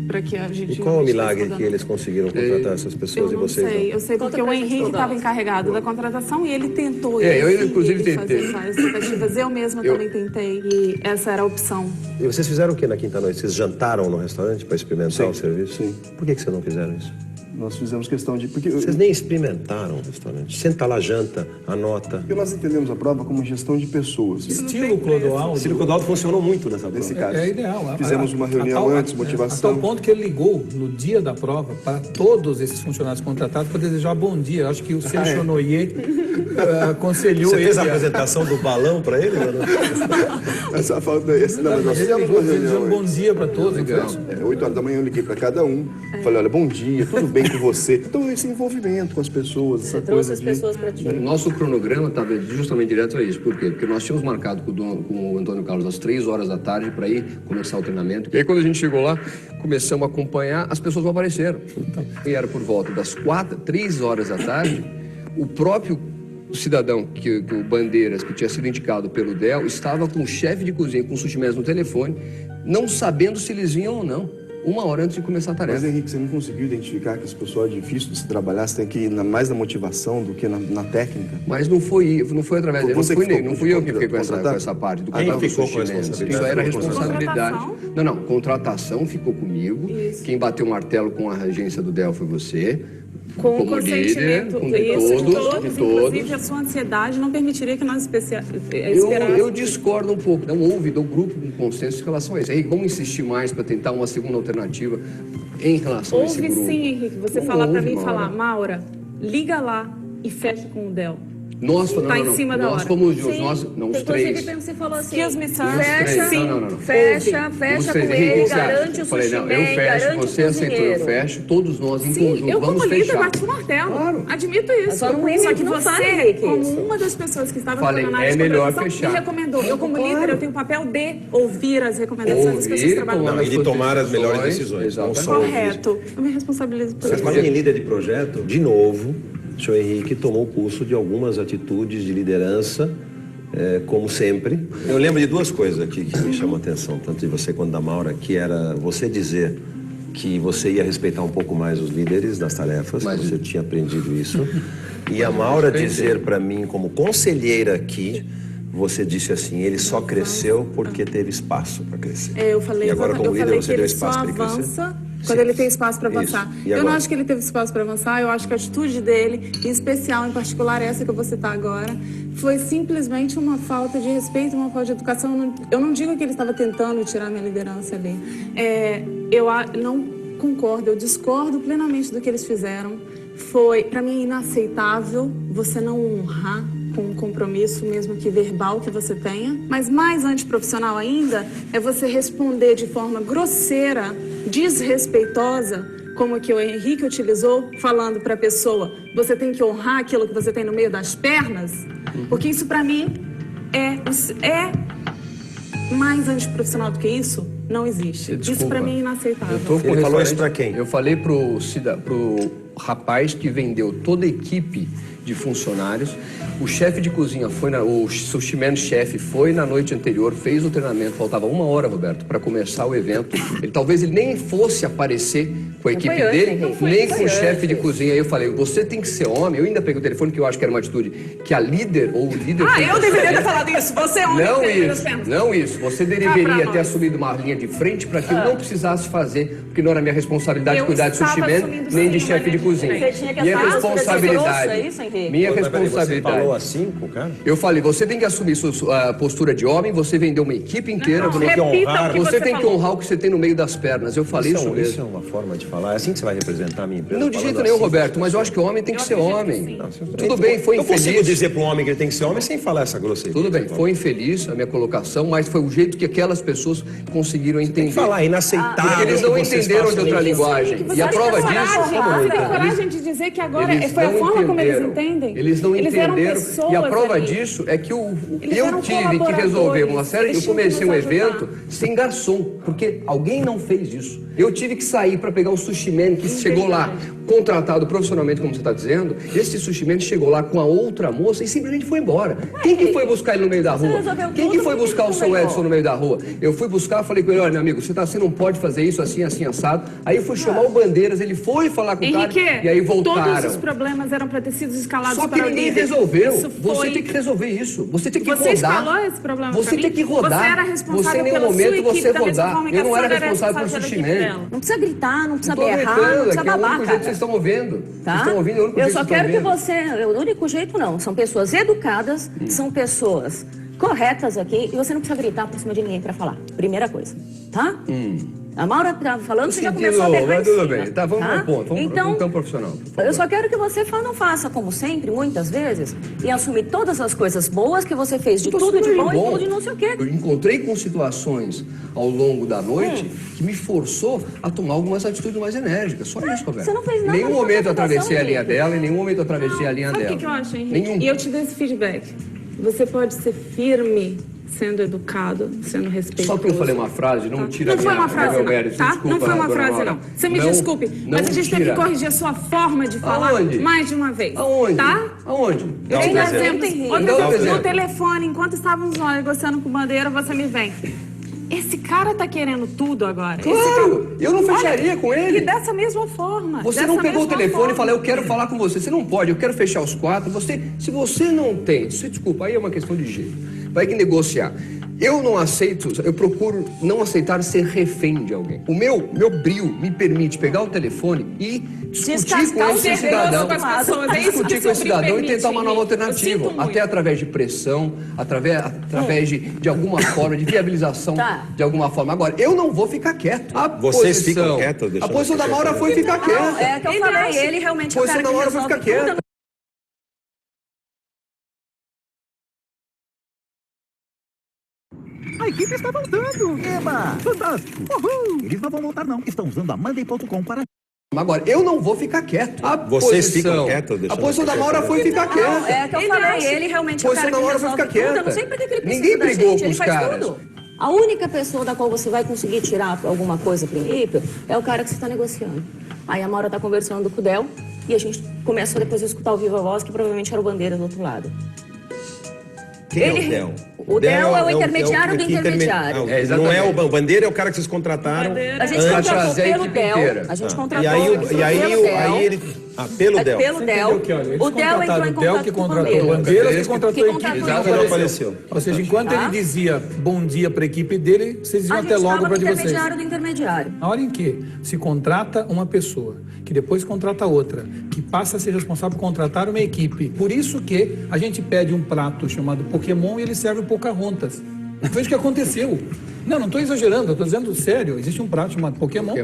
para que a gente... E qual é o milagre que eles conseguiram contratar essas pessoas e vocês não? Eu sei porque o Henrique estava encarregado da contratação e ele tentou. Eu inclusive tentei. Fazer várias tentativas. Eu mesma também tentei e essa era a opção. E vocês fizeram o que na quinta noite? Vocês jantaram no restaurante para experimentar o serviço? Sim. Por que vocês não fizeram isso? Nós fizemos questão de... Porque vocês nem experimentaram o restaurante. Senta lá, janta, anota. Porque nós entendemos a prova como gestão de pessoas. Estilo Clodoaldo. Estilo Clodoaldo funcionou muito nessa prova. Nesse caso. É ideal. Fizemos uma reunião antes, motivação. A tal ponto que ele ligou no dia da prova para todos esses funcionários contratados para desejar bom dia. Eu acho que o Sérgio Noyer aconselhou Você ele. fez a apresentação do balão para ele? Essa falta esse. Não, mas nós Ele fizemos uma ligou reunião desejando bom antes. dia para todos. Legal. 8 horas da manhã eu liguei para cada um. Falei, olha, bom dia, tudo bem bem com você. Então, esse envolvimento com as pessoas, essa trouxe coisa as pessoas para ti. O nosso cronograma estava justamente direto a isso. Por quê? Porque nós tínhamos marcado com o Antônio Carlos às 3 horas da tarde para ir começar o treinamento. E aí, quando a gente chegou lá, começamos a acompanhar, as pessoas não apareceram. E era por volta das 3 horas da tarde, o próprio cidadão, que o Bandeiras, que tinha sido indicado pelo DEL, estava com o chefe de cozinha, com o sushi mestre no telefone, não sabendo se eles vinham ou não. 1 hora antes de começar a tarefa. Mas, Henrique, você não conseguiu identificar que esse pessoal é difícil de se trabalhar? Você tem que ir mais na motivação do que na técnica? Mas não foi através dele. Não fui eu que fiquei com essa parte. Quem ficou com a responsabilidade? Isso era responsabilidade. Não. Contratação ficou comigo. Isso. Quem bateu o martelo com a agência do DEL foi você. Com o líder, consentimento de todos. Inclusive, a sua ansiedade não permitiria que nós esperássemos. Eu discordo um pouco. Não houve do grupo um consenso em relação a isso. Aí, vamos insistir mais para tentar uma segunda alternativa em relação a esse grupo? Houve sim, Henrique. Você falar para mim, Maura, liga lá e fecha com o DEL. Nós em cima da hora. Fomos os três. Você falou assim, fecha com ele, garante o sushi eu fecho, você aceitou, eu fecho, todos nós em conjunto, vamos fechar. Eu como líder bati o martelo, claro. Admito isso. Só que você, como uma das pessoas que estava trabalhando na melhor fechar. Me recomendou. Eu como líder, eu tenho o papel de ouvir as recomendações das pessoas que trabalham e de tomar as melhores decisões. Correto. Eu me responsabilizo por isso. Você fala em líder de projeto, de novo, o senhor Henrique tomou o curso de algumas atitudes de liderança, como sempre. Eu lembro de 2 coisas aqui que me chamam a atenção, tanto de você quanto da Maura, que era você dizer que você ia respeitar um pouco mais os líderes das tarefas, que você tinha aprendido isso. E a Maura dizer para mim, como conselheira aqui, você disse assim, ele só cresceu porque teve espaço para crescer. Eu falei, e agora, como líder, você deu espaço para ele crescer? Quando ele tem espaço para avançar. Eu não acho que ele teve espaço para avançar, eu acho que a atitude dele, em especial, em particular essa que eu vou citar agora, foi simplesmente uma falta de respeito, uma falta de educação. Eu não digo que ele estava tentando tirar minha liderança ali. Eu não concordo, eu discordo plenamente do que eles fizeram. Foi, para mim, inaceitável você não honrar com um compromisso, mesmo que verbal, que você tenha. Mas mais antiprofissional ainda é você responder de forma grosseira, desrespeitosa, como que o Henrique utilizou, falando para a pessoa, você tem que honrar aquilo que você tem no meio das pernas, porque isso para mim é mais antiprofissional do que isso, não existe. Desculpa, isso para mim é inaceitável. Ele falou isso para quem? Eu falei pro rapaz que vendeu toda a equipe de funcionários. O chefe de cozinha o sushi man chefe foi na noite anterior, fez o treinamento, faltava 1 hora, Roberto, para começar o evento. Talvez ele nem fosse aparecer com a equipe dele, nem com o chefe de cozinha. Aí eu falei, você tem que ser homem. Eu ainda peguei o telefone, que eu acho que era uma atitude que a líder ou o líder... eu deveria ter falado isso, você é homem. Não isso. Você deveria ter assumido uma linha de frente para que eu não precisasse fazer, porque não era minha responsabilidade cuidar de sushi man, nem de chefe de cozinha. Minha responsabilidade. Minha responsabilidade. Você falou assim com o cara? Eu falei, você tem que assumir sua postura de homem, você vendeu uma equipe inteira, você tem que honrar o que você tem no meio das pernas. Eu falei isso mesmo. Isso é uma forma de falar. É assim que você vai representar a minha empresa? Não, de jeito nenhum, Roberto, mas eu acho que o homem tem que ser homem. Tudo bem, foi infeliz. Eu consigo dizer para um homem que ele tem que ser homem sem falar essa grosseria. Tudo bem, foi infeliz a minha colocação, mas foi o jeito que aquelas pessoas conseguiram entender. Tem que falar, inaceitável. Porque eles não entenderam de outra linguagem. E a prova disso... Você tem coragem de dizer que agora foi a forma como eles entendem? Eles não entenderam. E a prova disso é que eu tive que resolver uma série... Eu comecei um evento sem garçom, porque alguém não fez isso. Eu tive que sair para pegar o sushi man que chegou lá, contratado profissionalmente, como você está dizendo. Esse sushi man chegou lá com a outra moça e simplesmente foi embora. Quem que foi buscar ele no meio da rua? Quem que foi buscar o seu Edson no meio da rua? Eu fui buscar, falei com ele, olha, meu amigo, você não pode fazer isso assim, assim, assado. Aí eu fui chamar o Bandeiras, ele foi falar com o cara e aí voltaram. Todos os problemas eram para ter sido escalados para o líder. Só que ninguém resolveu. Você tem que resolver isso. Você tem que rodar. Você escalou esse problema. Você tem que rodar. Você era responsável em nenhum momento você rodar. Eu não era responsável pelo sushi man. Não precisa gritar, não precisa berrar, não precisa babar, cara. É o único jeito que vocês estão ouvindo. Tá? Vocês estão ouvindo, é o único eu jeito só que quero que ouvindo. você... O único jeito não. São pessoas educadas, são pessoas corretas aqui e você não precisa gritar por cima de ninguém para falar. Primeira coisa, tá? A Maura tá falando, você já Sentido, começou a ter mas tudo raiva. bem. Tá, vamos ao ponto. Vamos Então, pro campo profissional. Eu só quero que você não faça como sempre, muitas vezes, e assumir todas as coisas boas que você fez, de tudo de bom e tudo de não sei o quê. Eu encontrei com situações ao longo da noite que me forçou a tomar algumas atitudes mais enérgicas. Só isso, Roberto. Você não fez nada. Em nenhum momento eu atravessei a linha dela, em nenhum momento eu atravessei a linha Sabe dela. o que eu acho, Henrique? Nenhum. E eu te dou esse feedback. Você pode ser firme, sendo educado, sendo respeitoso. Só porque eu falei uma frase, não tira Não foi uma frase, meu não, mérito. tá? Desculpa, Não foi uma dona frase, Maura. não. Você me desculpe, mas a gente tem que corrigir a sua forma de falar Aonde? mais de uma vez. Aonde? Tá? Aonde? Eu te dou exemplo. Dá um No exemplo. telefone, enquanto estávamos nós negociando com Bandeira, você me vem. Esse cara tá querendo tudo agora. Claro, eu não fecharia com ele. E dessa mesma forma. Você não pegou o telefone e falou, eu quero falar com você. Você não pode, eu quero fechar os quatro. Se você não tem, desculpa, aí é uma questão de jeito. Vai que negociar. Eu não aceito, eu procuro não aceitar ser refém de alguém. O meu brio me permite pegar o telefone e discutir com esse cidadão. Discutir com esse cidadão e tentar uma nova alternativa. Até através de pressão, através de alguma forma, de viabilização de alguma forma. Agora, eu não vou ficar quieto. Vocês ficam quietos? A posição da Maura foi ficar quieta. É que eu falei, ele realmente A posição da Maura foi ficar quieta. A equipe está voltando! Eba! Fantástico! Uhul! Eles não vão voltar não, estão usando a Monday.com para... Agora, eu não vou ficar quieto. Vocês ficam quietos? A posição da Maura foi ficar quieta. É que eu falei, ele realmente A posição da Maura foi ficar quieta. Eu não sei por que ele precisa Ninguém da brigou gente, com ele os faz caras. tudo. A única pessoa da qual você vai conseguir tirar alguma coisa a princípio é o cara que você está negociando. Aí a Maura está conversando com o Del e a gente começa depois a escutar o Viva Voz, que provavelmente era o Bandeira do outro lado. Quem é o Del? O Del é o intermediário do intermediário. Não é o Bandeira, é o cara que vocês contrataram. A gente contratou pelo Del. A gente contratou E aí ele... pelo Del. Pelo Del. O Del entrou em contato com o Bandeira. Bandeira que contratou a equipe. Não apareceu. Ou seja, enquanto ele dizia bom dia para a equipe dele, vocês diziam até logo para de vocês. Intermediário do intermediário. Na hora em que se contrata uma pessoa, que depois contrata outra, que passa a ser responsável por contratar uma equipe. Por isso que a gente pede um prato chamado Pokémon e ele serve Pocahontas. Foi isso que aconteceu. Não estou exagerando, eu estou dizendo sério. Existe um prato chamado Pokémon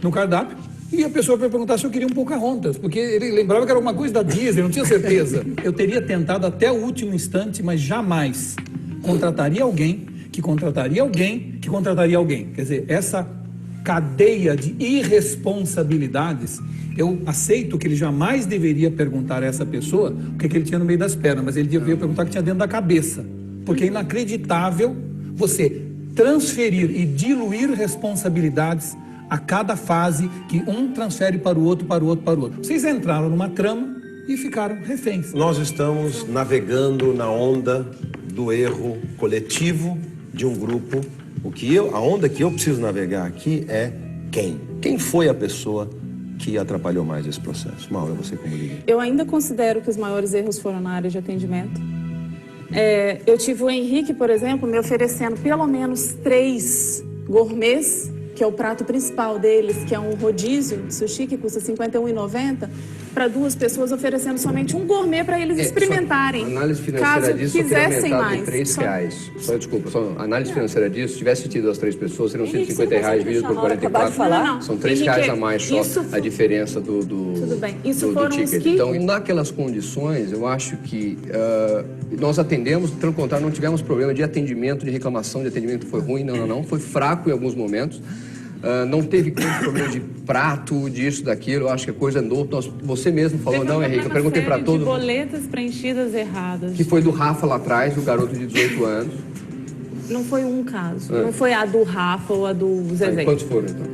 no cardápio e a pessoa foi perguntar se eu queria um Pocahontas, porque ele lembrava que era alguma coisa da Disney, não tinha certeza. Eu teria tentado até o último instante, mas jamais contrataria alguém que contrataria alguém que contrataria alguém. Quer dizer, essa cadeia de irresponsabilidades, eu aceito que ele jamais deveria perguntar a essa pessoa o que ele tinha no meio das pernas, mas ele deveria perguntar o que tinha dentro da cabeça. Porque é inacreditável você transferir e diluir responsabilidades a cada fase que um transfere para o outro, para o outro, para o outro. Vocês entraram numa trama e ficaram reféns. Nós estamos navegando na onda do erro coletivo de um grupo. A onda que eu preciso navegar aqui é quem? Quem foi a pessoa que atrapalhou mais esse processo? Maura, você como líder. Eu ainda considero que os maiores erros foram na área de atendimento. Eu tive o Henrique, por exemplo, me oferecendo pelo menos 3 gourmets, que é o prato principal deles, que é um rodízio de sushi que custa R$ 51,90, para 2 pessoas, oferecendo somente um gourmet para eles experimentarem. A análise financeira caso disso só teria quisessem aumentado mais. em R$3. A análise financeira disso, se tivesse tido as 3 pessoas, seriam R$150 dividido por 44. São R$3 a mais só a diferença do Tudo bem. Isso do foram ticket. os que... Então, naquelas condições, eu acho que nós atendemos, pelo contrário, não tivemos problema de atendimento, de reclamação de atendimento foi ruim, não. Foi fraco em alguns momentos. Não teve problema de prato, disso, daquilo. Eu acho que a coisa andou. Você mesmo falou, não, Henrique, eu perguntei para todos. boletas preenchidas erradas. Que foi do Rafa lá atrás, do garoto de 18 anos. Não foi um caso. Não foi a do Rafa ou a do Zezé. Quantos foram, então?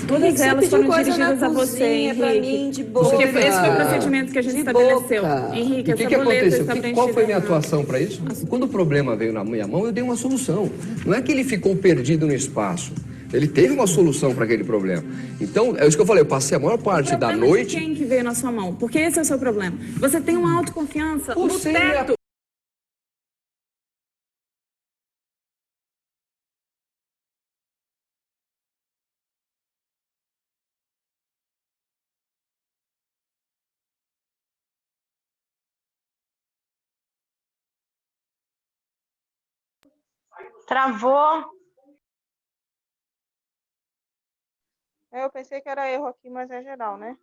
Todas elas foram dirigidas a você, Henrique. Pra mim, de boca. Porque esse foi o procedimento que a gente estabeleceu. Henrique, o que aconteceu? Qual foi a minha atuação para isso? Quando o problema veio na minha mão, eu dei uma solução. Não é que ele ficou perdido no espaço. Ele teve uma solução para aquele problema. Então, é isso que eu falei, eu passei a maior parte da noite... Quem que veio na sua mão? Porque esse é o seu problema. Você tem uma autoconfiança no teto. Travou. Eu pensei que era erro aqui, mas é geral, né?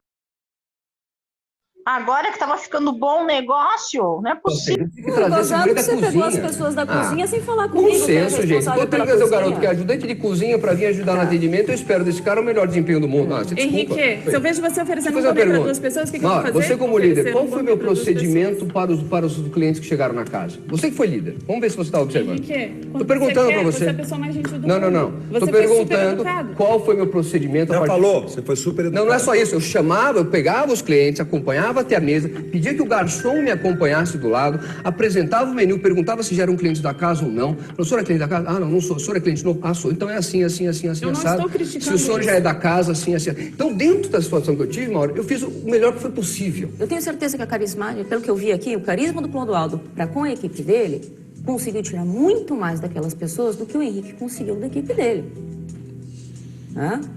Agora que tava ficando bom o negócio, não é possível. Gozado que você pegou as pessoas da cozinha sem falar comigo. Bom senso, gente. Eu tenho que fazer o garoto que é ajudante de cozinha para vir ajudar no atendimento. Eu espero desse cara o melhor desempenho do mundo. Você Henrique, se eu vejo você oferecendo um comer para duas pessoas, o que eu vou fazer? Você como líder, qual foi o meu procedimento para os clientes que chegaram na casa? Você que foi líder. Vamos ver se você está observando. Henrique, estou perguntando para você. Você é a pessoa mais gentil do mundo. Não. Estou perguntando qual foi o meu procedimento. Já falou, você foi super educado. Não é só isso. Eu chamava, eu pegava os clientes, acompanhava até a mesa, pedia que o garçom me acompanhasse do lado, apresentava o menu, perguntava se já eram clientes da casa ou não. O senhor é cliente da casa? Ah, não sou. O senhor é cliente novo? Ah, sou. Então é assim, assado. Se o senhor já é da casa, assim. Então, dentro da situação que eu tive, Mauro, eu fiz o melhor que foi possível. Eu tenho certeza que a carismática, pelo que eu vi aqui, o carisma do Clodoaldo para com a equipe dele, conseguiu tirar muito mais daquelas pessoas do que o Henrique conseguiu da equipe dele.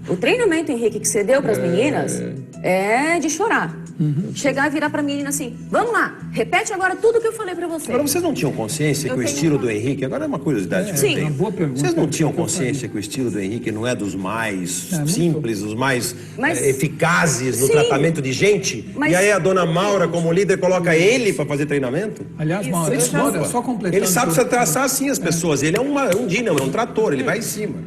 O treinamento, Henrique, que você deu para as meninas é de chorar. Chegar e virar pra menina assim, vamos lá, repete agora tudo que eu falei pra você. Agora, vocês não tinham consciência que o estilo do Henrique, agora é uma curiosidade que eu tenho. Vocês não tinham consciência que o estilo do Henrique não é dos mais simples, dos mais eficazes no tratamento de gente? E aí a dona Maura, como líder, coloca ele pra fazer treinamento? Aliás, Maura, só completando... Ele sabe traçar assim as pessoas, ele é um dínamo, é um trator, ele vai em cima.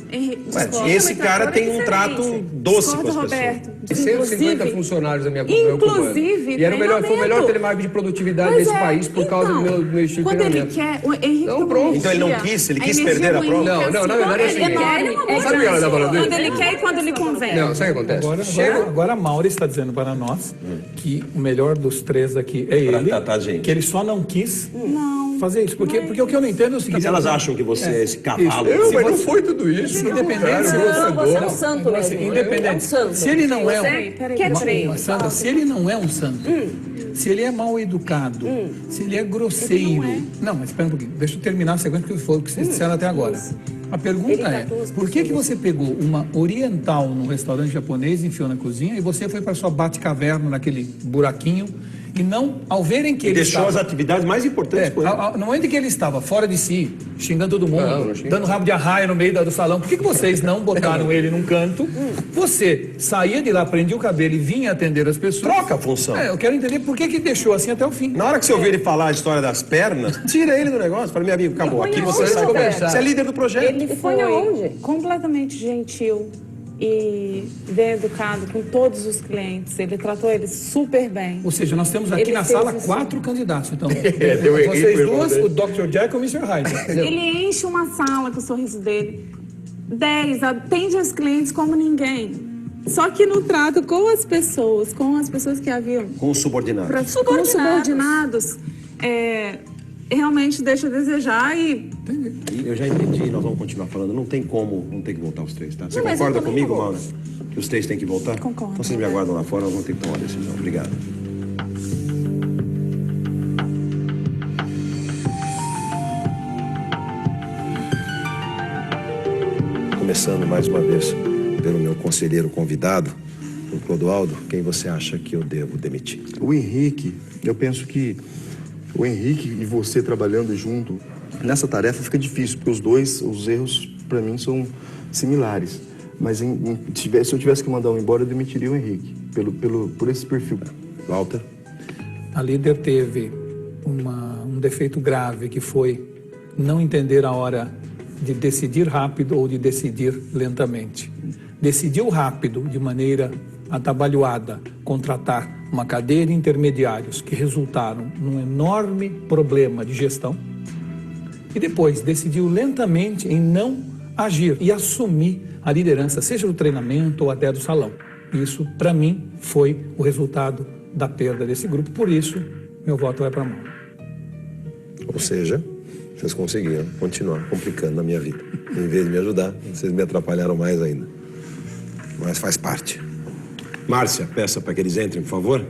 Esse cara tem um trato doce com as pessoas. 150 funcionários da minha companhia. E era foi o melhor telemarketing de produtividade desse país por causa do meu estilo de treinamento. Então ele não quis, ele quis perder a prova? Não, na verdade é assim. Sabe o que ela tá falando? Quando ele quer e quando ele convém. Não, sabe o que acontece? Agora a Maura está dizendo para nós que o melhor dos três aqui é ele, que ele só não quis fazer isso. Porque o que eu não entendo é o seguinte... Elas acham que você é esse cavalo. Mas não foi tudo isso. Independente... Você é um santo mesmo. Independente. Se ele não é um... Se ele não é um santo, se ele é mal educado, se ele é grosseiro... Não, mas espera um pouquinho. Deixa eu terminar a sequência que foi o que vocês disseram até agora. A pergunta é, por que você pegou uma oriental num restaurante japonês, enfiou na cozinha e você foi para sua bate-caverna naquele buraquinho e não, ao verem que ele deixou as atividades mais importantes com ele. No momento em que ele estava fora de si, xingando todo mundo, dando rabo de arraia no meio do salão, por que vocês não botaram ele num canto? Você saía de lá, prendia o cabelo e vinha atender as pessoas. Troca a função. Eu quero entender por que deixou assim até o fim. Na hora que você ouvir ele falar a história das pernas, tira ele do negócio. Fala, meu amigo, acabou. Aqui você sai conversar. Você é líder do projeto. Ele foi completamente gentil e bem educado com todos os clientes. Ele tratou eles super bem. Ou seja, nós temos aqui na sala 4 candidatos. Então, vocês duas, o Dr. Jack e o Mr. Hyde. Ele enche uma sala com o sorriso dele. 10, atende as clientes como ninguém. Só que no trato com as pessoas que haviam... Com os subordinados. Com os subordinados, realmente deixa a desejar e... Eu já entendi, nós vamos continuar falando. Não tem como, não tem que voltar os três, tá? Você concorda comigo, Maura? Que os três têm que voltar? Concordo. Então vocês me aguardam lá fora, nós vamos ter que tomar uma decisão. Obrigado. Começando mais uma vez pelo meu conselheiro convidado, o Clodoaldo, quem você acha que eu devo demitir? O Henrique, eu penso que o Henrique e você trabalhando junto, nessa tarefa fica difícil, porque os erros, para mim, são similares. Mas se eu tivesse que mandar um embora, eu demitiria o Henrique, por esse perfil. Walter? A líder teve um defeito grave, que foi não entender a hora de decidir rápido ou de decidir lentamente. Decidiu rápido, de maneira atabalhoada, contratar uma cadeia de intermediários que resultaram num enorme problema de gestão e depois decidiu lentamente em não agir e assumir a liderança, seja do treinamento ou até do salão. Isso, para mim, foi o resultado da perda desse grupo. Por isso, meu voto vai para a mão. Ou seja, vocês conseguiram continuar complicando a minha vida. Em vez de me ajudar, vocês me atrapalharam mais ainda. Mas faz parte. Márcia, peça para que eles entrem, por favor.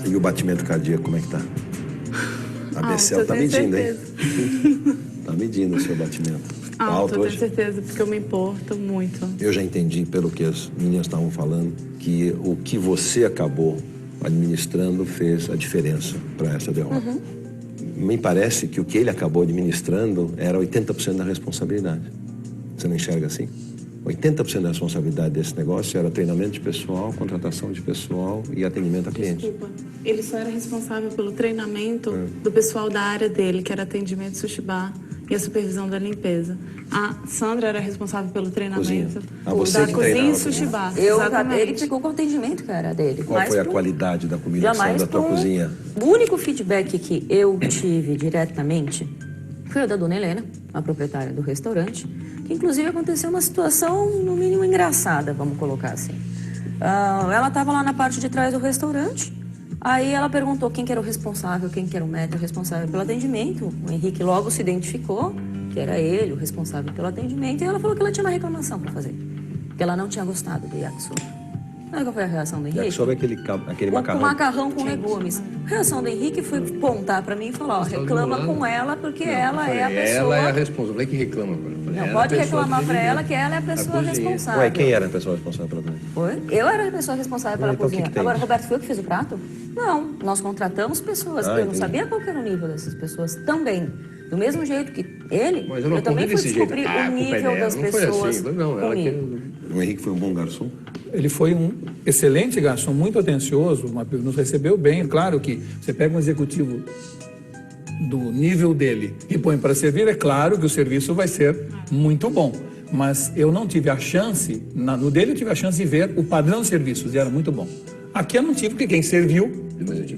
E o batimento cardíaco, como é que tá? A Becel tá medindo, hein? Tá medindo o seu batimento. Tá alto hoje? Tenho certeza, porque eu me importo muito. Eu já entendi, pelo que as meninas estavam falando, que o que você acabou administrando fez a diferença para essa derrota. me parece que o que ele acabou administrando era 80% da responsabilidade. Você não enxerga assim? 80% da responsabilidade desse negócio era treinamento de pessoal, contratação de pessoal e atendimento a cliente. Desculpa, ele só era responsável pelo treinamento do pessoal da área dele, que era atendimento sushi bar e a supervisão da limpeza. A Sandra era responsável pelo treinamento da cozinha e sushi bar. Ele ficou com o atendimento que era dele. Qual foi a qualidade da comida da tua cozinha? O único feedback que eu tive diretamente foi o da dona Helena, a proprietária do restaurante, que inclusive aconteceu uma situação, no mínimo, engraçada, vamos colocar assim. Ela estava lá na parte de trás do restaurante, aí ela perguntou quem que era o responsável, quem que era o maître responsável pelo atendimento. O Henrique logo se identificou, que era ele o responsável pelo atendimento, e ela falou que ela tinha uma reclamação para fazer, que ela não tinha gostado do yakisoba. Sabe qual foi a reação do Henrique? Yakisoba é aquele macarrão. O macarrão com legumes. A reação do Henrique foi apontar para mim e falar, ó, reclama com ela, porque ela é a pessoa... Ela é a responsável. Não é que reclama. Não, pode reclamar para ela que ela é a pessoa responsável. Ué, quem era a pessoa responsável pela cozinha? Foi? Eu era a pessoa responsável pela cozinha. Agora, Roberto, foi eu que fiz o prato? Não, nós contratamos pessoas. Eu não sabia qual era o nível dessas pessoas também. Do mesmo jeito que ele, eu também fui descobrir o nível das pessoas comigo. O Henrique foi um bom garçom? Ele foi um excelente garçom, muito atencioso, nos recebeu bem. Claro que você pega um executivo do nível dele e põe para servir, é claro que o serviço vai ser muito bom. Mas eu não tive a chance, no dele eu tive a chance de ver o padrão de serviços e era muito bom. Aqui eu não tive, porque quem serviu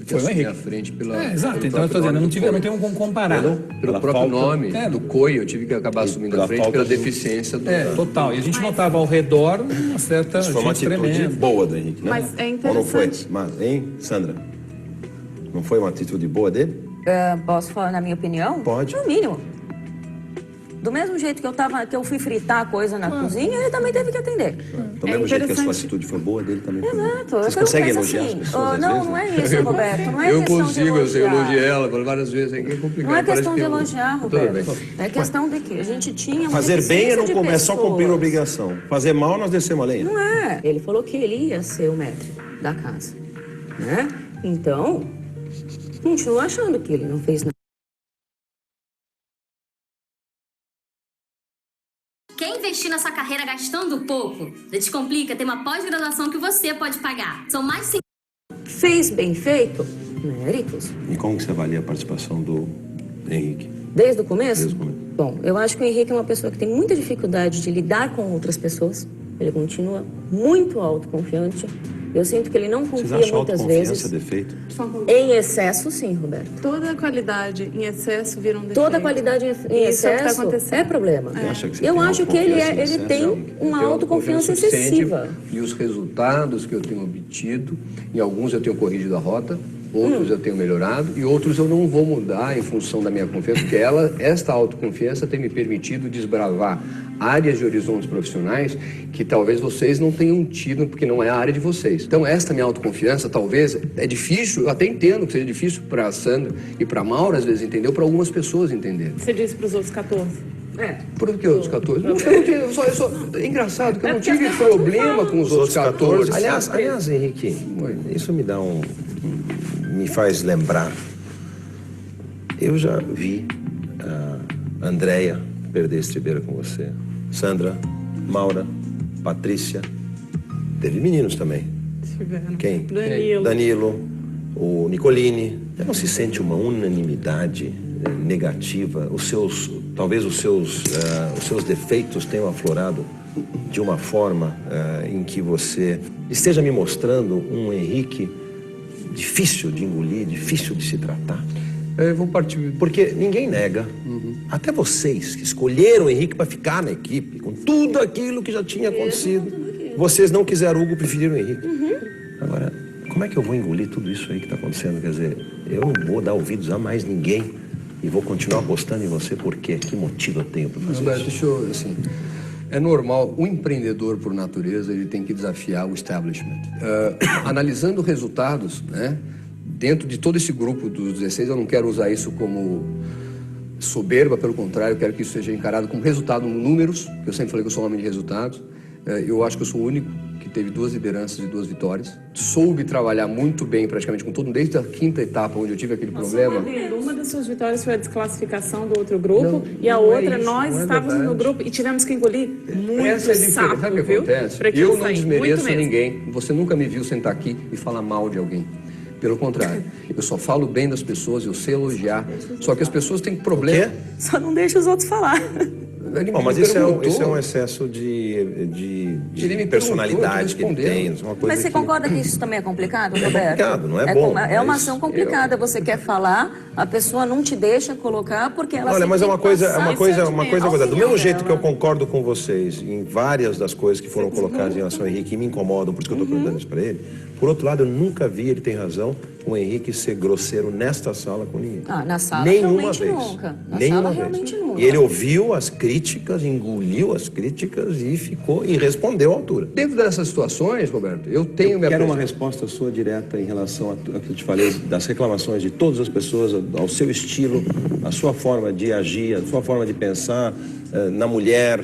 foi o Henrique. À frente pela, exato, então eu estou dizendo, eu não tenho como comparar. Pelo próprio nome do COI, eu tive que acabar assumindo a frente pela deficiência do... Total, e a gente notava ao redor uma certa... Isso foi uma atitude boa do Henrique, né? Mas é interessante. Ou não foi? Mas, hein, Sandra? Não foi uma atitude boa dele? Posso falar na minha opinião? Pode. No mínimo. Do mesmo jeito que eu fui fritar a coisa na cozinha, ele também teve que atender. Do mesmo jeito que a sua atitude foi boa, dele também foi boa. Exato. Vocês conseguem elogiar as pessoas? Não é isso, Roberto. Não é eu questão consigo, de elogiar. eu elogiei ela várias vezes, é complicado. Não é questão de elogiar, Roberto. É questão de que a gente tinha uma fazer bem não começa só cumprir cumprir a obrigação. Fazer mal, nós descemos a lenha. Não é. Ele falou que ele ia ser o maître da casa, né? Então, continuo achando que ele não fez nada. Quer investir na sua carreira gastando pouco? Descomplica, tem uma pós-graduação que você pode pagar. São mais de... Fez bem feito? Méritos. E como que você avalia a participação do Henrique? Desde o começo? Desde o começo. Bom, eu acho que o Henrique é uma pessoa que tem muita dificuldade de lidar com outras pessoas. Ele continua muito autoconfiante. Eu sinto que ele não confia muitas vezes. Defeito? Em excesso, sim, Roberto. Toda qualidade em excesso vira um defeito. Toda qualidade em excesso é problema. Eu acho que ele tem uma autoconfiança excessiva. E os resultados que eu tenho obtido, em alguns eu tenho corrigido a rota, outros eu tenho melhorado e outros eu não vou mudar em função da minha confiança, porque esta autoconfiança tem me permitido desbravar áreas de horizontes profissionais que talvez vocês não tenham tido, porque não é a área de vocês. Então, esta minha autoconfiança, talvez, é difícil, eu até entendo que seja difícil para a Sandra e para a Maura, às vezes, entender, para algumas pessoas entenderem. Você disse para os outros 14? Por que outros 14? É engraçado que eu não tive problema com os outros 14. Aliás, Henrique, isso me dá me faz lembrar. Eu já vi a Andréia perder estribeira com você. Sandra, Maura, Patrícia. Teve meninos também. Quem? Danilo, o Nicolini. Não se sente uma unanimidade negativa? Talvez os seus defeitos tenham aflorado de uma forma em que você esteja me mostrando um Henrique difícil de engolir, difícil de se tratar. Eu vou partir... Porque ninguém nega, até vocês que escolheram o Henrique para ficar na equipe, com tudo aquilo que já tinha acontecido, vocês não quiseram o Hugo, preferiram o Henrique. Agora, como é que eu vou engolir tudo isso aí que está acontecendo? Quer dizer, eu não vou dar ouvidos a mais ninguém e vou continuar apostando em você, por quê? Que motivo eu tenho para fazer isso? Deixa eu, assim... É normal, o empreendedor, por natureza, ele tem que desafiar o establishment. Analisando resultados, né, dentro de todo esse grupo dos 16, eu não quero usar isso como soberba, pelo contrário, eu quero que isso seja encarado como resultado, números, que eu sempre falei que eu sou um homem de resultados. Eu acho que eu sou o único que teve 2 lideranças e 2 vitórias. Soube trabalhar muito bem, praticamente com todo mundo, desde a 5ª etapa, onde eu tive aquele problema. Uma das suas vitórias foi a desclassificação do outro grupo, e a outra, nós estávamos no grupo e tivemos que engolir muito sapo, Sabe o que acontece? Eu não desmereço ninguém. Você nunca me viu sentar aqui e falar mal de alguém. Pelo contrário, eu só falo bem das pessoas, eu sei elogiar. Só que as pessoas têm problema. Só não deixa os outros falar. Bom, mas isso é um excesso de personalidade que ele tem. Uma coisa mas você concorda que isso também é complicado, Roberto? É complicado, não é bom. É uma ação complicada. Você quer falar, a pessoa não te deixa colocar porque ela... Olha, mas é uma coisa. Do mesmo jeito que eu concordo com vocês em várias das coisas que foram colocadas em relação ao Henrique e me incomodam, por isso que eu estou perguntando isso para ele. Por outro lado, eu nunca vi, ele tem razão, o Henrique ser grosseiro nesta sala com ninguém. Na sala nenhuma realmente vez. Nunca. Nenhuma vez. E ele ouviu as críticas, engoliu as críticas e respondeu à altura. Dentro dessas situações, Roberto, eu tenho quero uma resposta sua direta em relação ao que eu te falei, das reclamações de todas as pessoas, ao seu estilo, a sua forma de agir, a sua forma de pensar na mulher,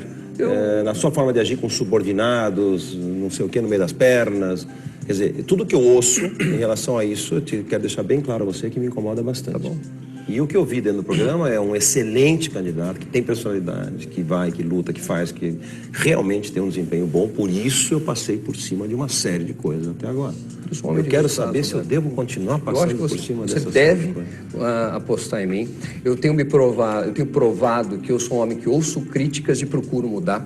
na sua forma de agir com subordinados, não sei o que, no meio das pernas. Quer dizer, tudo que eu ouço em relação a isso, eu quero deixar bem claro a você que me incomoda bastante. Tá bom. E o que eu vi dentro do programa é um excelente candidato, que tem personalidade, que vai, que luta, que faz, que realmente tem um desempenho bom. Por isso eu passei por cima de uma série de coisas até agora. Eu quero saber se eu devo continuar passando por cima dessas coisas. Você deve apostar em mim. Eu tenho provado que eu sou um homem que ouço críticas e procuro mudar.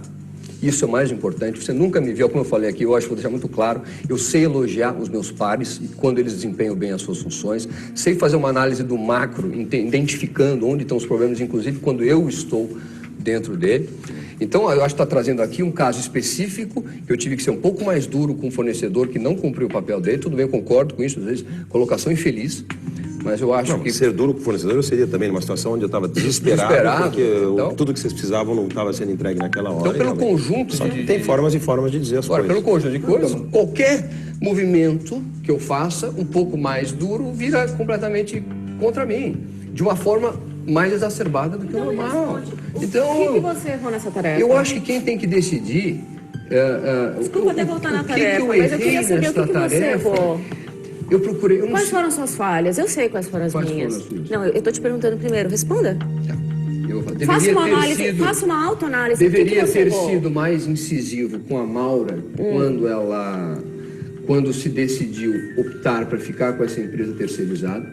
Isso é o mais importante. Você nunca me viu, como eu falei aqui, eu acho que vou deixar muito claro, eu sei elogiar os meus pares quando eles desempenham bem as suas funções, sei fazer uma análise do macro, identificando onde estão os problemas, inclusive quando eu estou dentro dele. Então, eu acho que está trazendo aqui um caso específico, que eu tive que ser um pouco mais duro com o fornecedor que não cumpriu o papel dele. Tudo bem, eu concordo com isso, às vezes, colocação infeliz. Mas eu acho que... Ser duro com o fornecedor eu seria também numa situação onde eu estava desesperado porque tudo que vocês precisavam não estava sendo entregue naquela hora. Então, pelo conjunto... Tem formas e formas de dizer as coisas. Pelo conjunto de coisas, qualquer movimento que eu faça, um pouco mais duro, vira completamente contra mim. De uma forma mais exacerbada do que o normal. Então... O que você errou nessa tarefa? Eu acho que quem tem que decidir... Desculpa até voltar na tarefa, mas eu queria saber o que você errou. Eu procurei... Quais foram suas falhas? Eu sei quais foram as minhas. Não, eu estou te perguntando primeiro. Responda. Faça uma análise, faça uma autoanálise. Deveria ter sido mais incisivo com a Maura quando se decidiu optar para ficar com essa empresa terceirizada.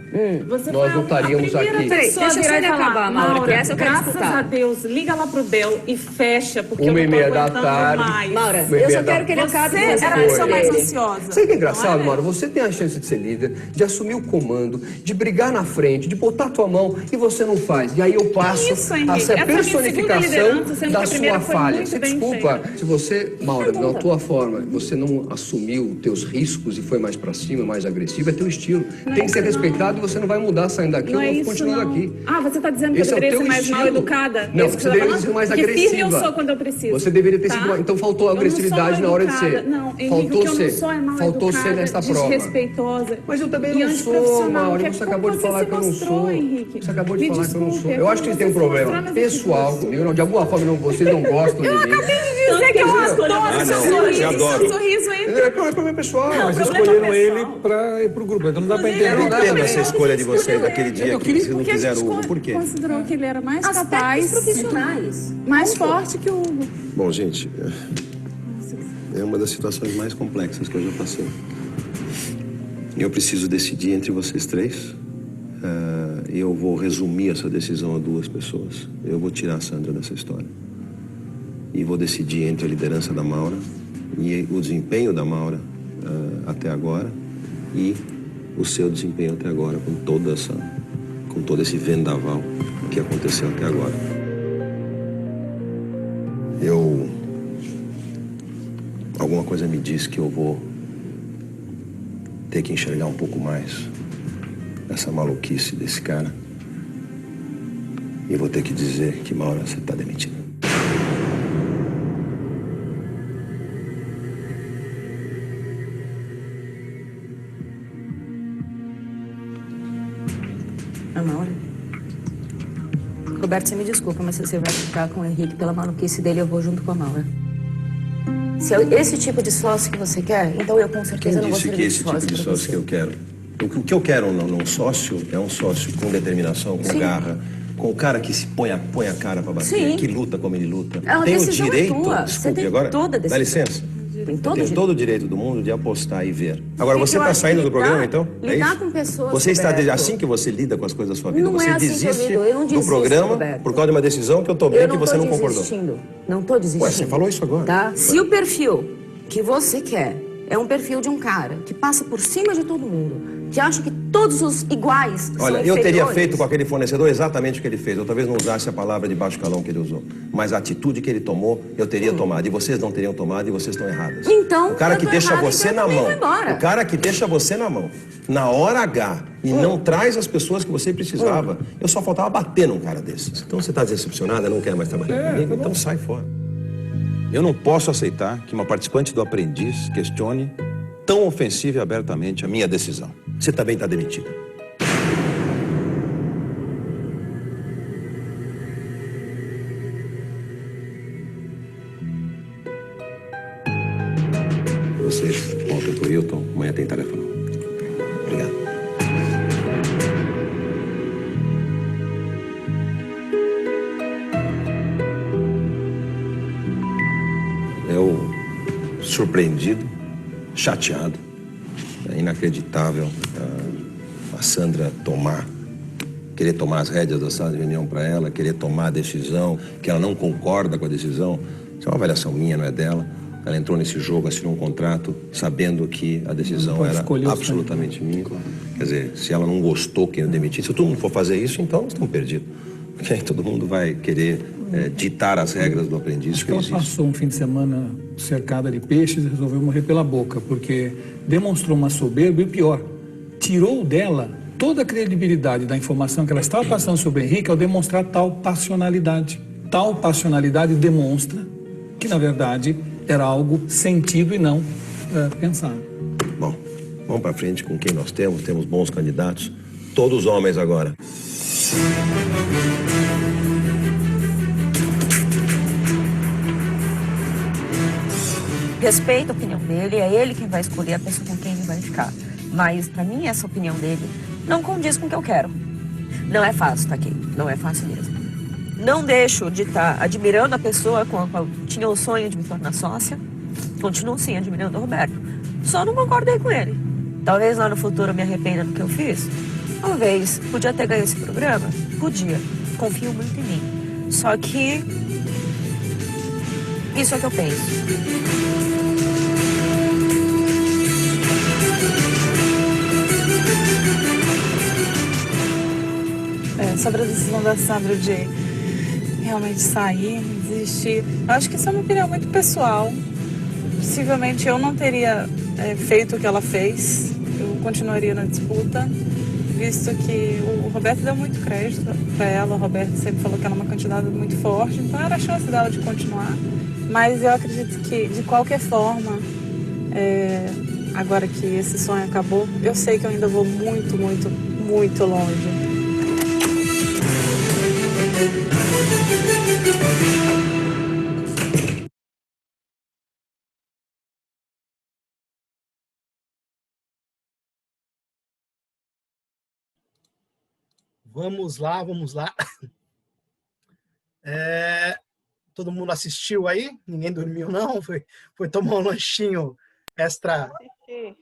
Nós não estaríamos aqui. Deixa eu só acabar, Maura, que essa eu quero graças escutar. a Deus, liga lá pro Del e fecha, porque 1h30 da tarde. Mais. Maura, eu só quero que ele acabe. Você era a pessoa mais ansiosa. Sabe o que é engraçado, Maura? Você tem a chance de ser líder, de assumir o comando, de brigar na frente, de botar a tua mão e você não faz. E aí eu passo a ser personificação da sua falha. Você desculpa, se você, Maura, da tua forma, você não assumiu teus riscos e foi mais pra cima, mais agressivo, é teu estilo. Tem que ser respeitado e você não vai mudar saindo daqui ou não continuando aqui. Ah, você tá dizendo que eu deveria ser mais mal educada? Não, você deveria ser mais agressiva. Que firme eu sou quando eu preciso. Você deveria ter sido... Então faltou agressividade na hora de ser. Não, Henrique, eu não sou mal faltou educada, ser nessa prova. Desrespeitosa. Mas eu também não sou, Maura. Você acabou de falar que eu não sou. Você acabou de falar que eu não sou. Eu acho que tem um problema pessoal comigo. De alguma forma vocês não gostam de mim. Eu acabei de dizer que eu adoro seu sorriso, É problema pessoal. Mas escolheram ele para ir pro grupo, então não dá para entender. Eu entendo essa escolha de vocês naquele dia que vocês não quiseram o Hugo. Por quê? Considerou que ele era mais capaz, profissionais, mais forte que o Hugo. Bom, gente, é uma das situações mais complexas que eu já passei. Eu preciso decidir entre vocês três. Eu vou resumir essa decisão a 2 pessoas. Eu vou tirar a Sandra dessa história. E vou decidir entre a liderança da Maura e o desempenho da Maura até agora e o seu desempenho até agora com todo esse vendaval que aconteceu até agora. Alguma coisa me diz que eu vou ter que enxergar um pouco mais essa maluquice desse cara e vou ter que dizer que Maura, você está demitida. A Maura? Roberto, você me desculpa, mas se você vai ficar com o Henrique pela maluquice dele, eu vou junto com a Maura. Se é esse tipo de sócio que você quer, então eu com certeza não vou Quem ser disse que esse tipo de sócio que eu quero? O que eu quero num sócio é um sócio com determinação, com Sim. garra, com o cara que se põe a cara para bater, Sim. que luta como ele luta. A Tem o decisão é direito, tua. Você desculpe, tem agora, toda a dá decisão. licença. Tem todo Eu tenho o todo o direito do mundo de apostar e ver. Agora, Porque você eu está acho saindo que do programa, lidar- então? É lidar isso? com pessoas, Você está Roberto. assim que você lida com as coisas da sua vida? Não Você é assim que eu desiste lido, eu não do desisto, programa Roberto. por causa de uma decisão que eu tomei Eu que você não concordou. Não tô desistindo. Ué, você falou isso agora. Tá? Se o perfil que você quer é um perfil de um cara que passa por cima de todo mundo, que acha que todos os iguais Olha, são eu teria inferiores, feito com aquele fornecedor exatamente o que ele fez. Eu talvez não usasse a palavra de baixo calão que ele usou. Mas a atitude que ele tomou, eu teria tomado. E vocês não teriam tomado e vocês estão erradas. Então, o cara eu que tô deixa errada, você então eu na também mão. vou embora. O cara que deixa você na mão, na hora H, e não traz as pessoas que você precisava. Eu só faltava bater num cara desses. Então você está decepcionada, não quer mais trabalhar comigo? Então sai fora. Eu não posso aceitar que uma participante do Aprendiz questione tão ofensiva e abertamente a minha decisão. Você também está demitida. Vocês voltam pro Hilton, amanhã tem telefone. Obrigado. Eu, surpreendido, chateado, é inacreditável a Sandra querer tomar as rédeas da sala de reunião para ela, querer tomar a decisão, que ela não concorda com a decisão. Isso é uma avaliação minha, não é dela. Ela entrou nesse jogo, assinou um contrato, sabendo que a decisão era absolutamente minha. Quer dizer, se ela não gostou que eu demitisse, se todo mundo for fazer isso, então nós estamos perdidos. Porque aí todo mundo vai querer ditar as regras do aprendiz. Ela passou um fim de semana cercada de peixes e resolveu morrer pela boca, porque demonstrou uma soberba e o pior, tirou dela toda a credibilidade da informação que ela estava passando sobre o Henrique ao demonstrar tal passionalidade. Tal passionalidade demonstra que, na verdade, era algo sentido e não pensado. Bom, vamos para frente com quem nós temos bons candidatos, todos homens agora. Respeito a opinião dele, é ele quem vai escolher a pessoa com quem ele vai ficar. Mas, pra mim, essa opinião dele não condiz com o que eu quero. Não é fácil estar aqui, não é fácil mesmo. Não deixo de estar admirando a pessoa com a qual tinha o sonho de me tornar sócia. Continuo, sim, admirando o Roberto. Só não concordei com ele. Talvez lá no futuro eu me arrependa do que eu fiz. Talvez. Podia ter ganho esse programa? Podia. Confio muito em mim. Só que... isso é o que eu penso. Sobre a decisão da Sandra de realmente sair, desistir, eu acho que isso é uma opinião muito pessoal. Possivelmente eu não teria feito o que ela fez, eu continuaria na disputa, visto que o Roberto deu muito crédito para ela, o Roberto sempre falou que ela é uma candidata muito forte, então era a chance dela de continuar. Mas eu acredito que, de qualquer forma, agora que esse sonho acabou, eu sei que eu ainda vou muito, muito, muito longe. Vamos lá, vamos lá. Todo mundo assistiu aí? Ninguém dormiu, não? Foi tomar um lanchinho extra. Assisti.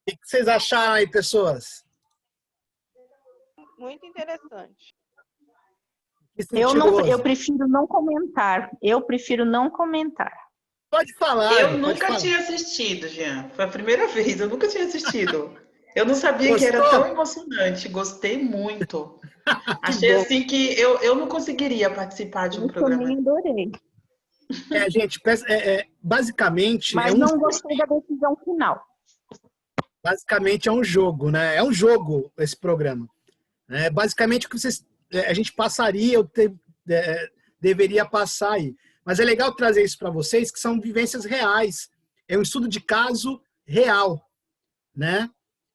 O que vocês acharam aí, pessoas? Muito interessante. Eu prefiro não comentar. Eu prefiro não comentar. Pode falar. Eu nunca tinha assistido, Jean. Foi a primeira vez, eu nunca tinha assistido. Eu não sabia que era tão emocionante. Gostei muito. Achei bom. assim que eu não conseguiria participar de um programa. Eu também adorei. Gente, basicamente... Mas não gostei da decisão final. Basicamente é um jogo, né? É um jogo esse programa. Basicamente o que a gente passaria, deveria passar aí. Mas é legal trazer isso para vocês, que são vivências reais. É um estudo de caso real, né?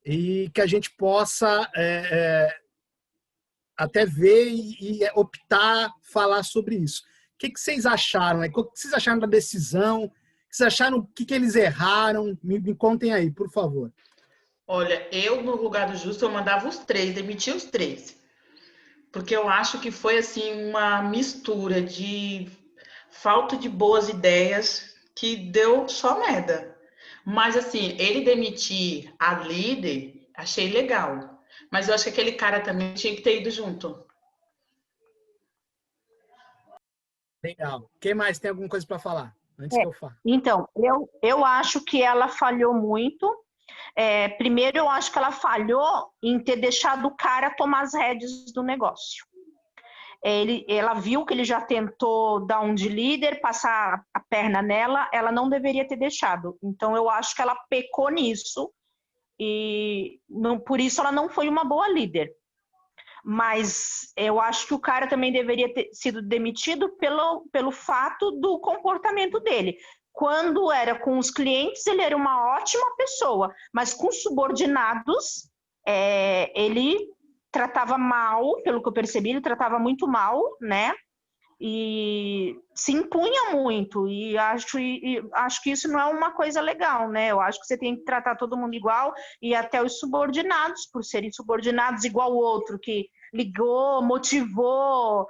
E que a gente possa até ver e optar, falar sobre isso. que vocês acharam? Né? O que vocês acharam da decisão? O que vocês acharam? O que eles erraram? Me contem aí, por favor. Olha, eu, no lugar do Justo, eu mandava os 3, demitia os 3. Porque eu acho que foi, assim, uma mistura de falta de boas ideias que deu só merda. Mas, assim, ele demitir a líder, achei legal. Mas eu acho que aquele cara também tinha que ter ido junto. Legal. Quem mais tem alguma coisa para falar? Antes que eu fale. Então, eu acho que ela falhou muito. Primeiro, eu acho que ela falhou em ter deixado o cara tomar as rédeas do negócio. Ela viu que ele já tentou dar um de líder, passar a perna nela, ela não deveria ter deixado. Então, eu acho que ela pecou nisso e por isso ela não foi uma boa líder. Mas eu acho que o cara também deveria ter sido demitido pelo fato do comportamento dele. Quando era com os clientes, ele era uma ótima pessoa, mas com subordinados, ele tratava mal, pelo que eu percebi, ele tratava muito mal, né? E se impunha muito, e acho que isso não é uma coisa legal, né? Eu acho que você tem que tratar todo mundo igual, e até os subordinados, por serem subordinados igual o outro, que ligou, motivou,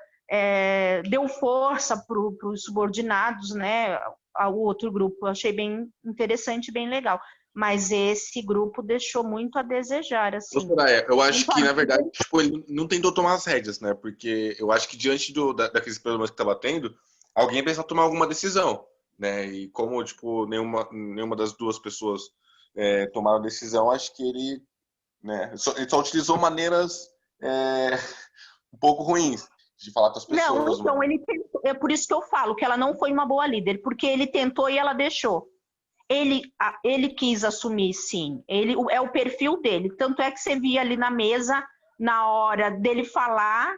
deu força para os subordinados, né? Ao outro grupo. Eu achei bem interessante, bem legal. Mas esse grupo deixou muito a desejar, assim. Soraya, eu acho que, na verdade, tipo, ele não tentou tomar as rédeas, né? Porque eu acho que diante daqueles problemas que estava tendo, alguém precisa tomar alguma decisão, né? E como, tipo, nenhuma das duas pessoas tomaram a decisão, acho que ele só utilizou maneiras um pouco ruins de falar com as pessoas. Não, então ele tentou, é por isso que eu falo que ela não foi uma boa líder, porque ele tentou e ela deixou. Ele quis assumir, sim. É o perfil dele. Tanto é que você via ali na mesa, na hora dele falar,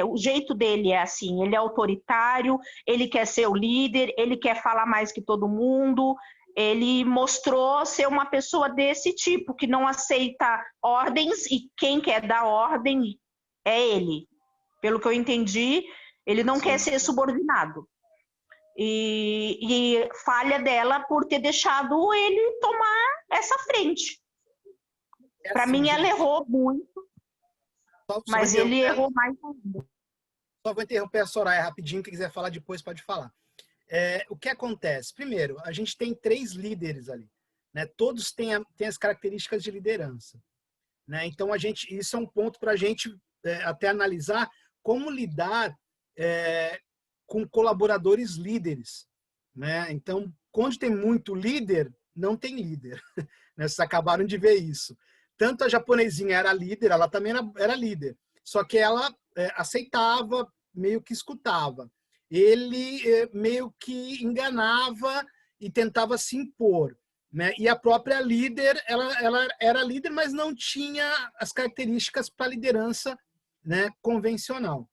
o jeito dele é assim. Ele é autoritário, ele quer ser o líder, ele quer falar mais que todo mundo. Ele mostrou ser uma pessoa desse tipo, que não aceita ordens e quem quer dar ordem é ele. Pelo que eu entendi, ele não quer ser subordinado. E falha dela por ter deixado ele tomar essa frente. Para mim, ela errou muito, mas ele errou mais ainda. Só vou interromper a Soraya rapidinho, quem quiser falar depois pode falar. O que acontece? Primeiro, a gente tem 3 líderes ali, né? Todos têm as características de liderança, né? Então, isso é um ponto para a gente até analisar como lidar com colaboradores líderes, né? Então, quando tem muito líder, não tem líder. Né? Vocês acabaram de ver isso. Tanto a japonesinha era líder, ela também era líder. Só que ela aceitava, meio que escutava. Ele meio que enganava e tentava se impor. Né? E a própria líder, ela era líder, mas não tinha as características para liderança, né, convencional.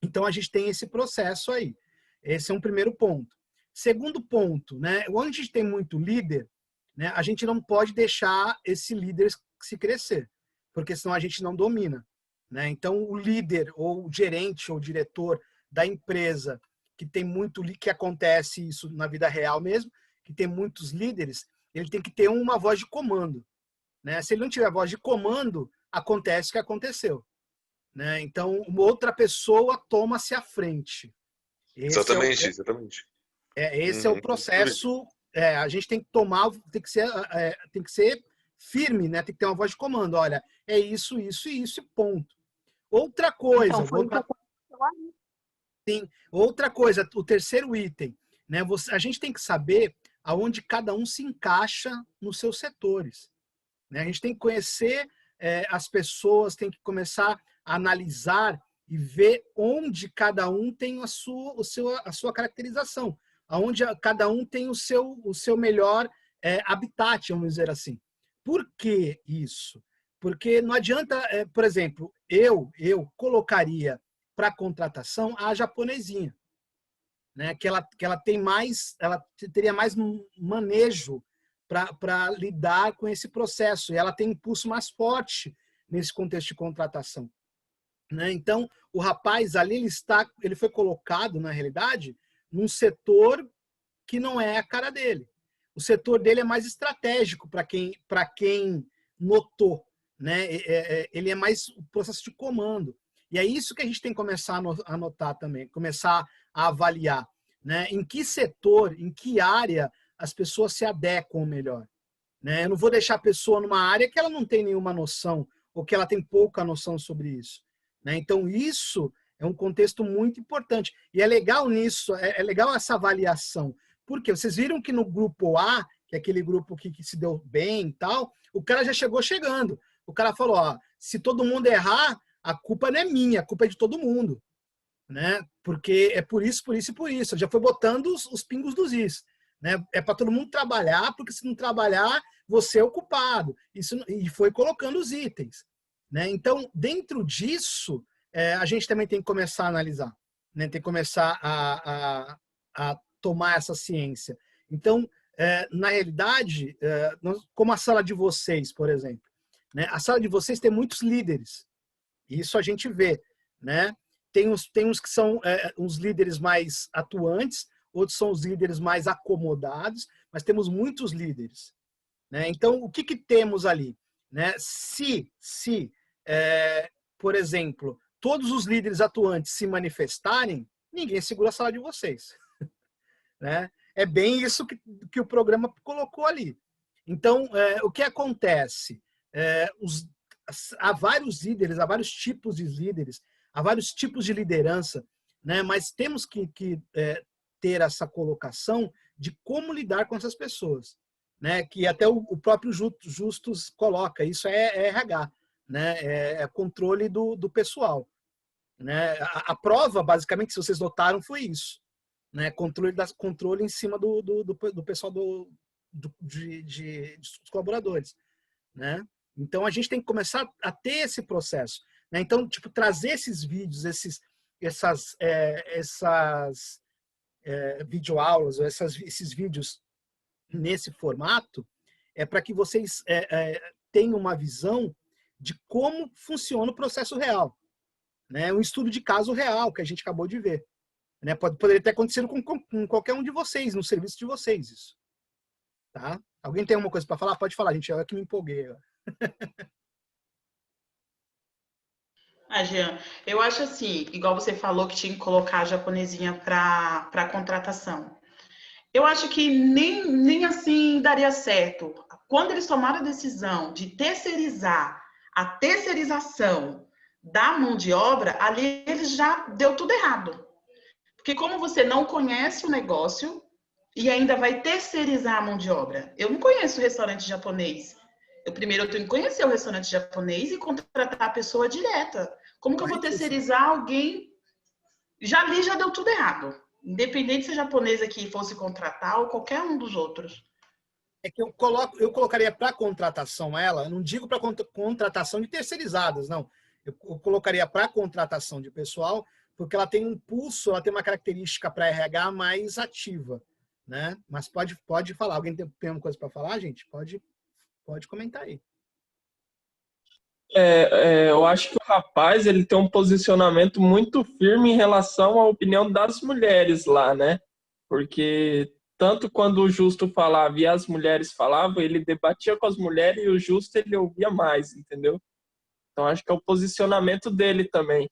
Então, a gente tem esse processo aí. Esse é um primeiro ponto. Segundo ponto, né, onde a gente tem muito líder, né, a gente não pode deixar esse líder se crescer, porque senão a gente não domina. Né? Então, o líder, ou o gerente, ou o diretor da empresa, que tem muito, que acontece isso na vida real mesmo, que tem muitos líderes, ele tem que ter uma voz de comando. Né? Se ele não tiver voz de comando, acontece o que aconteceu. Né? Então, uma outra pessoa toma-se à frente. Exatamente. Esse é o processo. A gente tem que tomar, tem que ser firme, né? Tem que ter uma voz de comando. Olha, é isso, isso e isso, e ponto. Outra coisa. Outra coisa, o terceiro item. Né? A gente tem que saber aonde cada um se encaixa nos seus setores. Né? A gente tem que conhecer as pessoas, tem que começar a analisar e ver onde cada um tem a sua caracterização, onde cada um tem o seu melhor habitat, vamos dizer assim. Por que isso? Porque não adianta, por exemplo, eu colocaria para contratação a japonesinha, né? que ela teria mais manejo para lidar com esse processo, e ela tem impulso mais forte nesse contexto de contratação. né? Então, o rapaz ali, ele foi colocado, na realidade, num setor que não é a cara dele. O setor dele é mais estratégico para quem notou, né? Ele é mais o processo de comando. E é isso que a gente tem que começar a notar também, começar a avaliar, né? Em que setor, em que área as pessoas se adequam melhor, né? Eu não vou deixar a pessoa numa área que ela não tem nenhuma noção ou que ela tem pouca noção sobre isso, né? Então, isso é um contexto muito importante. E é legal nisso, é legal essa avaliação. Por quê? Vocês viram que no grupo A, que é aquele grupo que se deu bem e tal, o cara já chegou chegando. O cara falou, ó, se todo mundo errar, a culpa não é minha, a culpa é de todo mundo, né? Porque é por isso, por isso e por isso. Já foi botando os pingos dos is, né? É para todo mundo trabalhar, porque se não trabalhar, você é o culpado. E foi colocando os itens, né? Então, dentro disso, a gente também tem que começar a analisar, né? Tem que começar a tomar essa ciência. Então, na realidade, como a sala de vocês, por exemplo, né? A sala de vocês tem muitos líderes. Isso a gente vê, né? Tem uns que são uns líderes mais atuantes, outros são os líderes mais acomodados, mas temos muitos líderes, né? Então, o que temos ali, né? Se por exemplo, todos os líderes atuantes se manifestarem, ninguém segura a sala de vocês, né? É bem isso que o programa colocou ali. Então, o que acontece? Há vários líderes, há vários tipos de líderes, há vários tipos de liderança, né? Mas temos que ter essa colocação de como lidar com essas pessoas, né? Que até o próprio Justus coloca, isso é RH, né? É controle do pessoal, né? A prova, basicamente, se vocês notaram, foi isso, né? Controle em cima do pessoal dos colaboradores, né? Então, a gente tem que começar a ter esse processo, né? Então, tipo, trazer esses vídeos, essas videoaulas, ou esses vídeos nesse formato, para que vocês tenham uma visão de como funciona o processo real, né? Um estudo de caso real que a gente acabou de ver, né? Poderia ter acontecido com qualquer um de vocês, no serviço de vocês, isso. Tá? Alguém tem alguma coisa para falar? Pode falar, gente. Eu é que me empolguei. Jean, eu acho assim, igual você falou que tinha que colocar a japonesinha para contratação. Eu acho que nem assim daria certo. Quando eles tomaram a decisão de terceirizar a terceirização da mão de obra, ali eles já deu tudo errado. Porque como você não conhece o negócio e ainda vai terceirizar a mão de obra. Eu não conheço o restaurante japonês. Primeiro eu tenho que conhecer o restaurante japonês e contratar a pessoa direta. Como que eu vou terceirizar alguém? Já deu tudo errado. Independente se a japonesa que fosse contratar ou qualquer um dos outros. É que eu colocaria para contratação ela, eu não digo para contratação de terceirizadas, não. Eu colocaria para contratação de pessoal, porque ela tem um pulso, ela tem uma característica para RH mais ativa, né? Mas pode falar. Alguém tem alguma coisa para falar, gente? Pode comentar aí. Eu acho que o rapaz ele tem um posicionamento muito firme em relação à opinião das mulheres lá, né? Porque tanto quando o Justo falava e as mulheres falavam, ele debatia com as mulheres e o Justo ele ouvia mais, entendeu? Então acho que é o posicionamento dele também.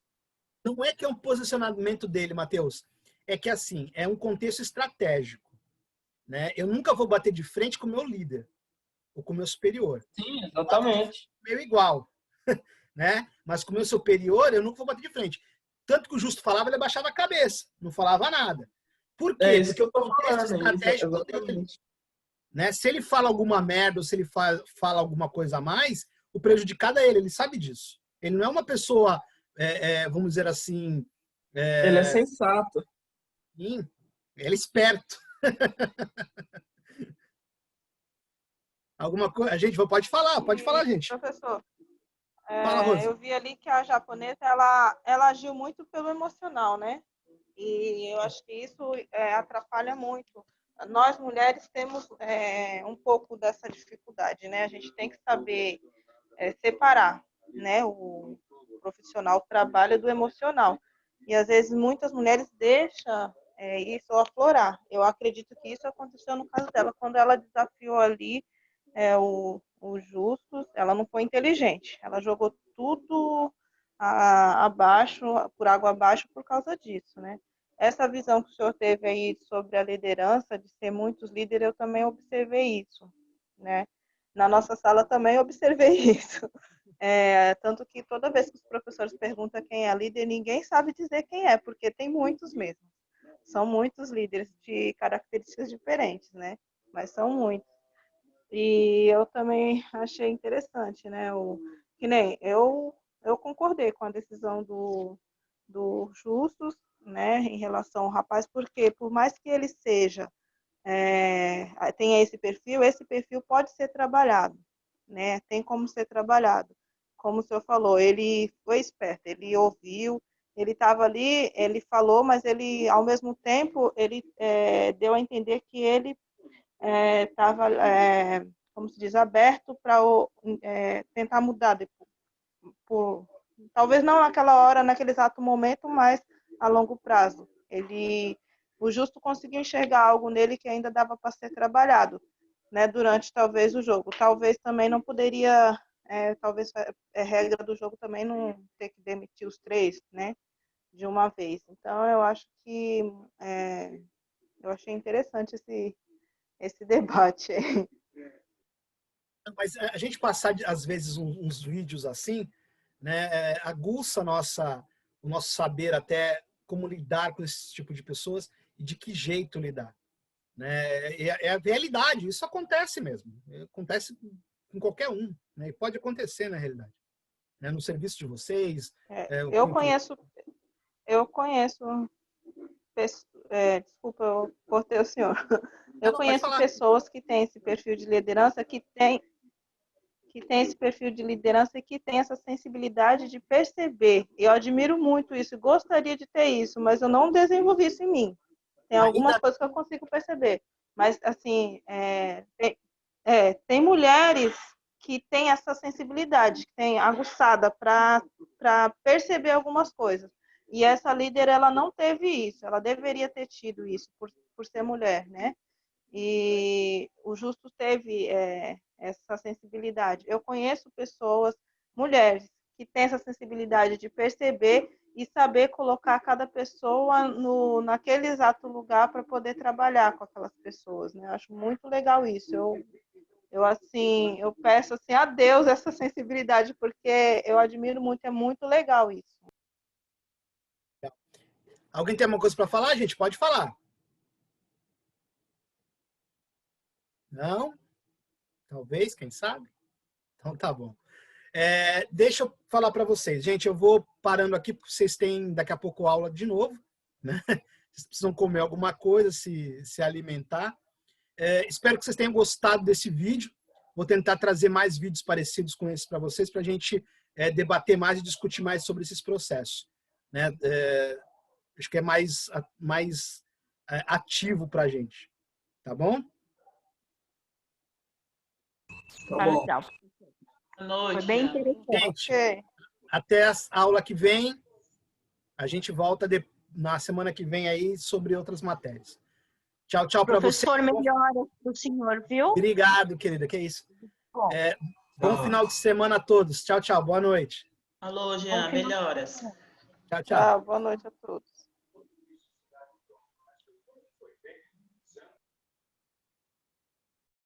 Não é que é um posicionamento dele, Matheus. É que assim, é um contexto estratégico, né? Eu nunca vou bater de frente com o meu líder ou com o meu superior. Sim, exatamente. Meu igual. Né? Mas com o meu superior, eu nunca vou bater de frente. Tanto que o Justo falava, ele abaixava a cabeça, não falava nada. Por quê? É isso Porque que eu tô falando. Exatamente. Né? Se ele fala alguma merda ou se ele fala alguma coisa a mais, o prejudicado é ele sabe disso. Ele não é uma pessoa, vamos dizer assim... Ele é sensato. Sim, ele é esperto. Alguma coisa? A gente pode falar, gente. Professor, Fala, eu vi ali que a japonesa ela agiu muito pelo emocional, né? E eu acho que isso atrapalha muito. Nós mulheres temos um pouco dessa dificuldade, né? A gente tem que saber separar, né? profissional trabalha do emocional. E às vezes muitas mulheres deixam isso aflorar. Eu acredito que isso aconteceu no caso dela, quando ela desafiou ali o Justus, ela não foi inteligente, ela jogou tudo abaixo, por água abaixo por causa disso, né? Essa visão que o senhor teve aí sobre a liderança, de ser muitos líderes, eu também observei isso, né? Na nossa sala também observei isso. Tanto que toda vez que os professores perguntam quem é líder, ninguém sabe dizer quem é, porque tem muitos mesmo. São muitos líderes de características diferentes, né? Mas são muitos. E eu também achei interessante, né? Que nem eu concordei com a decisão do Justus, né? Em relação ao rapaz, porque por mais que ele seja tenha esse perfil pode ser trabalhado, né? Tem como ser trabalhado. Como o senhor falou, ele foi esperto, ele ouviu, ele estava ali, ele falou, mas ele, ao mesmo tempo, ele deu a entender que ele estava, como se diz, aberto para tentar mudar depois. Talvez não naquela hora, naquele exato momento, mas a longo prazo. O Justo conseguiu enxergar algo nele que ainda dava para ser trabalhado, né, durante talvez o jogo. Talvez também não poderia, talvez regra do jogo também não ter que demitir os 3, né, de uma vez. Então eu acho que eu achei interessante esse debate. Mas a gente passar às vezes uns vídeos assim, né, aguça o nosso saber até como lidar com esse tipo de pessoas e de que jeito lidar, né? É a realidade, isso acontece mesmo, acontece com qualquer um, né? E pode acontecer na realidade, né? No serviço de vocês. Eu conheço desculpa, eu cortei o senhor. Eu conheço pessoas que têm esse perfil de liderança, que tem esse perfil de liderança e que tem essa sensibilidade de perceber. Eu admiro muito isso, gostaria de ter isso, mas eu não desenvolvi isso em mim. Tem algumas coisas que eu consigo perceber, mas assim, tem mulheres que têm essa sensibilidade, que têm aguçada para perceber algumas coisas. E essa líder, ela não teve isso, ela deveria ter tido isso por ser mulher, né? E o Justo teve essa sensibilidade. Eu conheço pessoas, mulheres, que têm essa sensibilidade de perceber e saber colocar cada pessoa naquele exato lugar para poder trabalhar com aquelas pessoas, né? Eu acho muito legal isso. Eu peço assim a Deus essa sensibilidade, porque eu admiro muito, é muito legal isso. Alguém tem alguma coisa para falar, gente? Pode falar. Não? Talvez, quem sabe? Então tá bom. Deixa eu falar para vocês. Gente, eu vou parando aqui, porque vocês têm daqui a pouco aula de novo, né? Vocês precisam comer alguma coisa, se alimentar. Espero que vocês tenham gostado desse vídeo. Vou tentar trazer mais vídeos parecidos com esse para vocês, para a gente debater mais e discutir mais sobre esses processos, né? Acho que é mais ativo para a gente. Tá bom? Tá legal. Boa noite. Foi bem interessante. Gente, até a aula que vem. A gente volta na semana que vem aí sobre outras matérias. Tchau, tchau para você. Professor, melhoras para o senhor, viu? Obrigado, querida. Que isso. Bom final de semana a todos. Tchau, tchau. Boa noite. Alô, Jean. Melhoras. Tchau, tchau. Boa noite a todos.